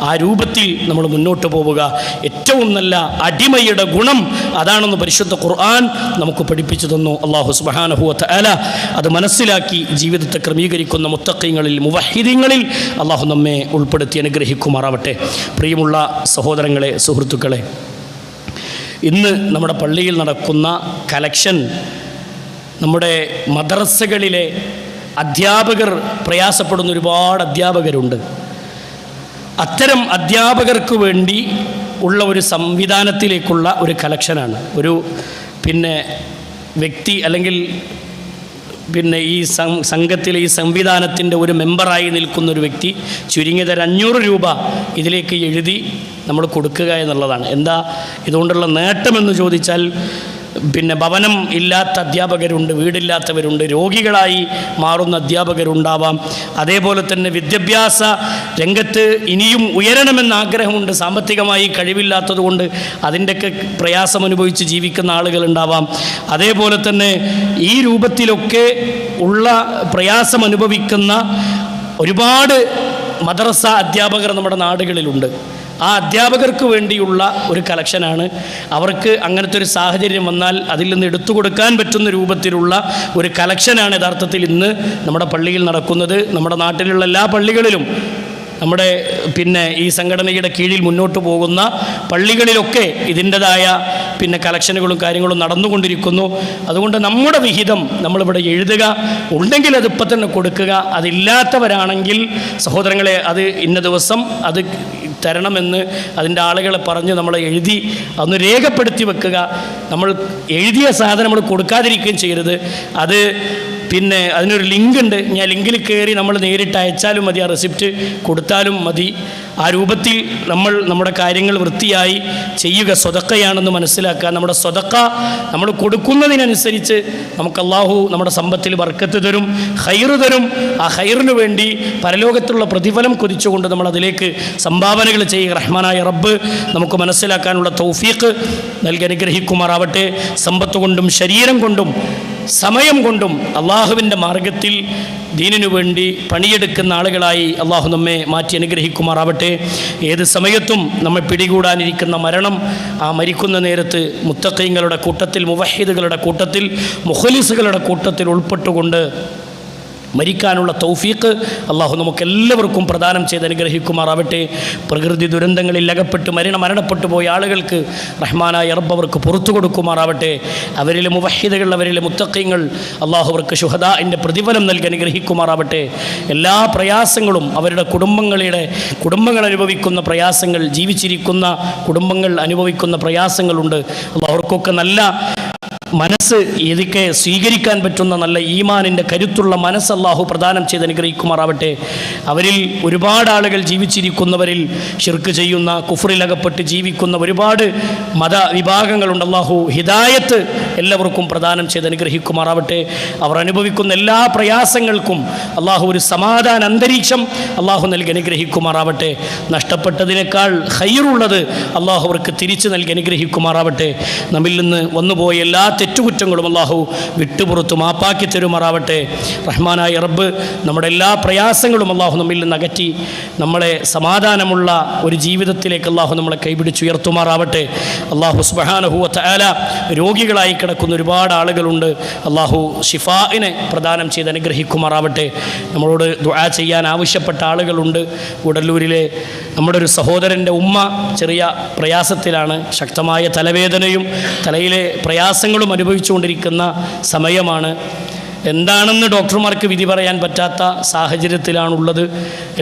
ആ രൂപത്തിൽ നമ്മൾ മുന്നോട്ട് പോവുക. ഏറ്റവും നല്ല അടിമയുടെ ഗുണം അതാണെന്ന് പരിശുദ്ധ ഖുർആൻ നമുക്ക് പഠിപ്പിച്ചു തന്നു. അല്ലാഹു സുബ്ഹാനഹു വ തആല അത് മനസ്സിലാക്കി ജീവിതത്തെ ക്രമീകരിക്കുന്ന മുത്തഖീങ്ങളിൽ, മുവഹിദീങ്ങളിൽ അല്ലാഹു നമ്മെ ഉൾപ്പെടുത്തി അനുഗ്രഹിക്കുമാറാവട്ടെ. പ്രിയമുള്ള സഹോദരങ്ങളെ, സുഹൃത്തുക്കളെ, ഇന്ന് നമ്മുടെ പള്ളിയിൽ നടക്കുന്ന കലക്ഷൻ നമ്മുടെ മദ്രസകളിലെ അധ്യാപകർ പ്രയാസപ്പെടുന്ന ഒരുപാട് അധ്യാപകരുണ്ട്. അത്തരം അധ്യാപകർക്ക് വേണ്ടി ഉള്ള ഒരു സംവിധാനത്തിലേക്കുള്ള ഒരു കലക്ഷനാണ്. ഒരു വ്യക്തി അല്ലെങ്കിൽ ഈ സംഘത്തിലെ ഈ സംവിധാനത്തിൻ്റെ ഒരു മെമ്പറായി നിൽക്കുന്നൊരു വ്യക്തി ചുരുങ്ങിയത് 500 രൂപ ഇതിലേക്ക് എഴുതി നമ്മൾ കൊടുക്കുക എന്നുള്ളതാണ്. എന്താ ഇതുകൊണ്ടുള്ള നേട്ടമെന്ന് ചോദിച്ചാൽ, ഭവനം ഇല്ലാത്ത അധ്യാപകരുണ്ട്, വീടില്ലാത്തവരുണ്ട്, രോഗികളായി മാറുന്ന അധ്യാപകരുണ്ടാവാം. അതേപോലെ തന്നെ വിദ്യാഭ്യാസ രംഗത്ത് ഇനിയും ഉയരണമെന്ന് ആഗ്രഹമുണ്ട്, സാമ്പത്തികമായി കഴിവില്ലാത്തതുകൊണ്ട് അതിൻ്റെയൊക്കെ പ്രയാസം അനുഭവിച്ച് ജീവിക്കുന്ന ആളുകളുണ്ടാവാം. അതേപോലെ തന്നെ ഈ രൂപത്തിലൊക്കെ ഉള്ള പ്രയാസം അനുഭവിക്കുന്ന ഒരുപാട് മദ്രസ അധ്യാപകർ നമ്മുടെ നാടുകളിലുണ്ട്. ആ അധ്യാപകർക്ക് വേണ്ടിയുള്ള ഒരു കലക്ഷനാണ്. അവർക്ക് അങ്ങനത്തെ ഒരു സാഹചര്യം വന്നാൽ അതിൽ നിന്ന് എടുത്തു കൊടുക്കാൻ പറ്റുന്ന രൂപത്തിലുള്ള ഒരു കലക്ഷനാണ് യഥാർത്ഥത്തിൽ ഇന്ന് നമ്മുടെ പള്ളിയിൽ നടക്കുന്നത്. നമ്മുടെ നാട്ടിലുള്ള എല്ലാ പള്ളികളിലും, നമ്മുടെ ഈ സംഘടനയുടെ കീഴിൽ മുന്നോട്ട് പോകുന്ന പള്ളികളിലൊക്കെ ഇതിൻ്റെതായ കലക്ഷനുകളും കാര്യങ്ങളും നടന്നുകൊണ്ടിരിക്കുന്നു. അതുകൊണ്ട് നമ്മുടെ വിഹിതം നമ്മളിവിടെ എഴുതുക, ഉണ്ടെങ്കിൽ അത് ഇപ്പം തന്നെ കൊടുക്കുക. അതില്ലാത്തവരാണെങ്കിൽ സഹോദരങ്ങളെ, അത് ഇന്ന ദിവസം അത് തരണമെന്ന് അതിൻ്റെ ആളുകളെ പറഞ്ഞ് നമ്മൾ എഴുതി അതൊന്ന് രേഖപ്പെടുത്തി വെക്കുക. നമ്മൾ എഴുതിയ സാധനം നമ്മൾ കൊടുക്കാതിരിക്കുകയും ചെയ്യരുത്. അത് അതിനൊരു ലിങ്ക് ഉണ്ട്. ഞാൻ ലിങ്കിൽ കയറി നമ്മൾ നേരിട്ട് അയച്ചാലും മതി, ആ റെസിപ്റ്റ് കൊടുത്താലും മതി. ആ രൂപത്തിൽ നമ്മൾ നമ്മുടെ കാര്യങ്ങൾ വൃത്തിയായി ചെയ്യുക സ്വതക്കയാണെന്ന് മനസ്സിലാക്കുക. നമ്മുടെ സ്വതക്ക നമ്മൾ കൊടുക്കുന്നതിനനുസരിച്ച് നമുക്ക് അള്ളാഹു നമ്മുടെ സമ്പത്തിൽ ബർക്കത്ത് തരും, ഖൈറ് തരും. ആ ഖൈറിന് വേണ്ടി പരലോകത്തുള്ള പ്രതിഫലം കൊതിച്ചുകൊണ്ട് നമ്മൾ അതിലേക്ക് സംഭാവനകൾ ചെയ്യുക. റഹ്മാനായ റബ്ബ് നമുക്ക് മനസ്സിലാക്കാനുള്ള തൗഫീഖ് നൽകി അനുഗ്രഹിക്കുമാറാവട്ടെ. സമ്പത്ത് കൊണ്ടും ശരീരം കൊണ്ടും സമയം കൊണ്ടും അള്ളാഹുവിൻ്റെ മാർഗത്തിൽ ദീനിനു വേണ്ടി പണിയെടുക്കുന്ന ആളുകളായി അള്ളാഹു നമ്മെ മാറ്റി അനുഗ്രഹിക്കുമാറാവട്ടെ. ഏത് സമയത്തും നമ്മെ പിടികൂടാനിരിക്കുന്ന മരണം, ആ മരിക്കുന്ന നേരത്ത് മുത്തഖീങ്ങളുടെ കൂട്ടത്തിൽ, മുവഹിദുകളുടെ കൂട്ടത്തിൽ, മുഖ്ലിസുകളുടെ കൂട്ടത്തിൽ ഉൾപ്പെട്ടുകൊണ്ട് മരിക്കാനുള്ള തൗഫീഖ് അള്ളാഹു നമുക്കെല്ലാവർക്കും പ്രദാനം ചെയ്ത് അനുഗ്രഹിക്കുമാറാവട്ടെ. പ്രകൃതി ദുരന്തങ്ങളിൽ അകപ്പെട്ട് മരണപ്പെട്ടു പോയ ആളുകൾക്ക് റഹ്മാനായ റബ്ബ് അവർക്ക് പുറത്തു കൊടുക്കുമാറാവട്ടെ. അവരിലെ മുവഹിദുകൾ, അവരിലെ മുത്തഖീങ്ങൾ അള്ളാഹു അവർക്ക് ശുഹദാഇൻ്റെ പ്രതിഫലം നൽകി അനുഗ്രഹിക്കുമാറാവട്ടെ. എല്ലാ പ്രയാസങ്ങളും അവരുടെ കുടുംബങ്ങൾ അനുഭവിക്കുന്ന പ്രയാസങ്ങൾ, ജീവിച്ചിരിക്കുന്ന കുടുംബങ്ങൾ അനുഭവിക്കുന്ന പ്രയാസങ്ങളുണ്ട്. അള്ളാഹു അവർക്കൊക്കെ നല്ല മനസ്സ്, ഇതൊക്കെ സ്വീകരിക്കാൻ പറ്റുന്ന നല്ല ഈമാനിൻ്റെ കരുത്തുള്ള മനസ്സ് അല്ലാഹു പ്രദാനം ചെയ്ത് അനുഗ്രഹിക്കുമാറാവട്ടെ. അവരിൽ ഒരുപാട് ആളുകൾ ജീവിച്ചിരിക്കുന്നവരിൽ ശിർക്ക് ചെയ്യുന്ന, കുഫറിലകപ്പെട്ട് ജീവിക്കുന്ന ഒരുപാട് മതവിഭാഗങ്ങളുണ്ട്. അല്ലാഹു ഹിദായത്ത് എല്ലാവർക്കും പ്രദാനം ചെയ്ത് അനുഗ്രഹിക്കുമാറാവട്ടെ. അവർ അനുഭവിക്കുന്ന എല്ലാ പ്രയാസങ്ങൾക്കും അല്ലാഹു ഒരു സമാധാന അന്തരീക്ഷം അല്ലാഹു നൽകി അനുഗ്രഹിക്കുമാറാവട്ടെ. നഷ്ടപ്പെട്ടതിനേക്കാൾ ഖൈറുള്ളത് അല്ലാഹു അവർക്ക് തിരിച്ചു നൽകി അനുഗ്രഹിക്കുമാറാവട്ടെ. നമ്മിൽ നിന്ന് വന്നുപോയ എല്ലാ തെറ്റുകുറ്റങ്ങളും അല്ലാഹു വിട്ടുപുറത്തു മാപ്പാക്കി തരുമാറാവട്ടെ. റഹ്മാനായ റബ്ബ് നമ്മുടെ എല്ലാ പ്രയാസങ്ങളും അല്ലാഹു നമ്മിൽ നിന്ന് അകറ്റി നമ്മളെ സമാധാനമുള്ള ഒരു ജീവിതത്തിലേക്ക് അല്ലാഹു നമ്മളെ കൈപിടിച്ചുയർത്തുമാറാവട്ടെ. അല്ലാഹു സുബ്ഹാനഹു വ തആല രോഗികളായി കിടക്കുന്ന ഒരുപാട് ആളുകളുണ്ട്. അല്ലാഹു ഷിഫാഇനെ പ്രദാനം ചെയ്ത് അനുഗ്രഹിക്കുമാറാവട്ടെ. നമ്മളോട് ദുആ ചെയ്യാൻ ആവശ്യപ്പെട്ട ആളുകളുണ്ട്. ഗുഡല്ലൂരിലെ നമ്മുടെ ഒരു സഹോദരൻ്റെ ഉമ്മ ചെറിയ പ്രയാസത്തിലാണ്. ശക്തമായ തലവേദനയും തലയിലെ പ്രയാസങ്ങളും അനുഭവിച്ചുകൊണ്ടിരിക്കുന്ന സമയമാണ്. എന്താണെന്ന് ഡോക്ടർമാർക്ക് വിധി പറയാൻ പറ്റാത്ത സാഹചര്യത്തിലാണുള്ളത്.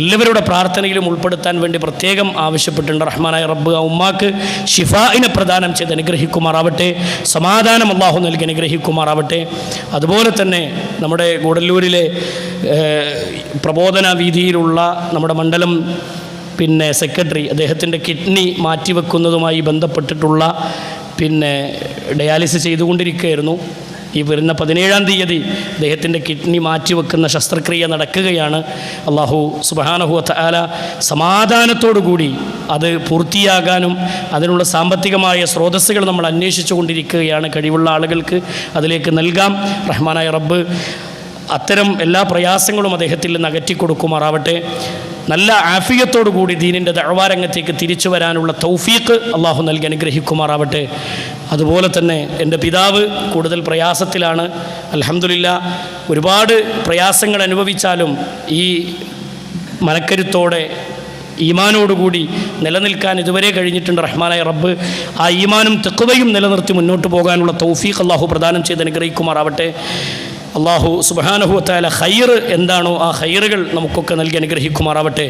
എല്ലാവരുടെ പ്രാർത്ഥനയിലും ഉൾപ്പെടുത്താൻ വേണ്ടി പ്രത്യേകം ആവശ്യപ്പെട്ടിട്ടുണ്ട്. റഹ്മാനായ റബ്ബ് ആ ഉമ്മാക്ക് ഷിഫാഇനെ പ്രദാനം ചെയ്ത് അനുഗ്രഹിക്കുമാറാവട്ടെ. സമാധാനം അല്ലാഹു നൽകി അനുഗ്രഹിക്കുമാറാവട്ടെ. അതുപോലെ തന്നെ നമ്മുടെ ഗൂഡല്ലൂരിലെ പ്രബോധന വീതിയിലുള്ള നമ്മുടെ മണ്ഡലം സെക്രട്ടറി, അദ്ദേഹത്തിൻ്റെ കിഡ്നി മാറ്റിവെക്കുന്നതുമായി ബന്ധപ്പെട്ടിട്ടുള്ള ഡയാലിസിസ് ചെയ്തുകൊണ്ടിരിക്കുകയായിരുന്നു. ഈ വരുന്ന 17-ാം തീയതി അദ്ദേഹത്തിൻ്റെ കിഡ്നി മാറ്റിവെക്കുന്ന ശസ്ത്രക്രിയ നടക്കുകയാണ്. അല്ലാഹു സുബ്ഹാനഹു വ തആല സമാധാനത്തോടുകൂടി അത് പൂർത്തിയാകാനും അതിനുള്ള സാമ്പത്തികമായ സ്രോതസ്സുകൾ നമ്മൾ അന്വേഷിച്ചു കൊണ്ടിരിക്കുകയാണ്. കഴിവുള്ള ആളുകൾക്ക് അതിലേക്ക് നൽകാം. റഹ്മാനായ റബ്ബ് അത്തരം എല്ലാ പ്രയാസങ്ങളും അദ്ദേഹത്തിൽ നിന്ന് അകറ്റിക്കൊടുക്കുമാറാവട്ടെ. നല്ല ആഫിയത്തോടുകൂടി ദീനിൻ്റെ ദഅ്വാ രംഗത്തേക്ക് തിരിച്ചു വരാനുള്ള തൗഫീഖ് അല്ലാഹു നൽകി അനുഗ്രഹിക്കുമാറാവട്ടെ. അതുപോലെ തന്നെ എൻ്റെ പിതാവ് കൂടുതൽ പ്രയാസത്തിലാണ്. അൽഹംദുലില്ലാഹ് ഒരുപാട് പ്രയാസങ്ങൾ അനുഭവിച്ചാലും ഈ മനക്കരുത്തോടെ ഈമാനോടുകൂടി നിലനിൽക്കാൻ ഇതുവരെ കഴിഞ്ഞിട്ടുണ്ട്. റഹ്മാനായ റബ്ബ് ആ ഈമാനും തഖ്വയും നിലനിർത്തി മുന്നോട്ട് പോകാനുള്ള തൗഫീഖ് അല്ലാഹു പ്രദാനം ചെയ്ത് അനുഗ്രഹിക്കുമാറാവട്ടെ. അല്ലാഹു സുബ്ഹാനഹു വ തആല ഖൈർ എന്താണോ ആ ഖൈറുകൾ നമുക്കൊക്കെ നൽകി അനുഗ്രഹിക്കുമാറാവട്ടെ.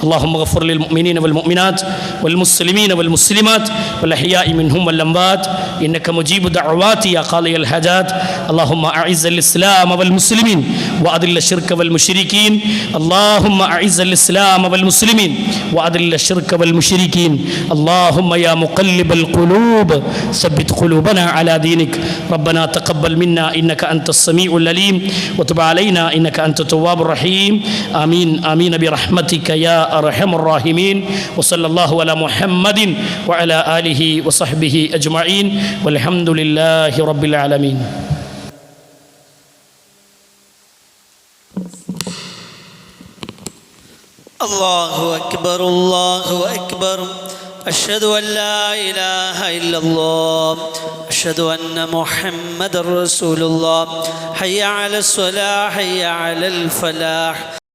അല്ലാഹുമ്മ ഗഫിർ ലിൽ മുഅ്മിനീന വൽ മുഅ്മിനാത്ത് വൽ മുസ്ലിമീന വൽ മുസ്ലിമാത്ത് വൽ അഹ്യാഇ മിൻഹും വൽ അംവാത്ത് ഇന്നക മുജീബു ദഅവാതി യാ ഖാദിയൽ ഹജാത്ത്. അല്ലാഹുമ്മ അഇസ്സൽ ഇസ്ലാമ വൽ മുസ്ലിമീൻ വഅദില്ല ശിർക വൽ മുശ്രിക്കീൻ. അല്ലാഹുമ്മ അഇസ്സൽ ഇസ്ലാമ വൽ മുസ്ലിമീൻ വഅദില്ല ശിർക വൽ മുശ്രിക്കീൻ. അല്ലാഹുമ്മ യാ മുഖല്ലിബൽ ഖുലൂബ് സബ്ബിത് ഖുലൂബനാ അലാ ദീനിക്. റബ്ബനാ തഖബ്ബൽ മിന്നാ ഇന്നക അൻതസ് സമീഉ العليم وتب علينا إنك أنت التواب الرحيم. آمين آمين برحمتك يا أرحم الراحمين. وصلى الله على محمد وعلى آله وصحبه أجمعين والحمد لله رب العالمين. الله أكبر الله أكبر. أشهد أن لا إله إلا الله. أشهد أن محمد رسول الله. حي على الصلاة حي على الفلاح.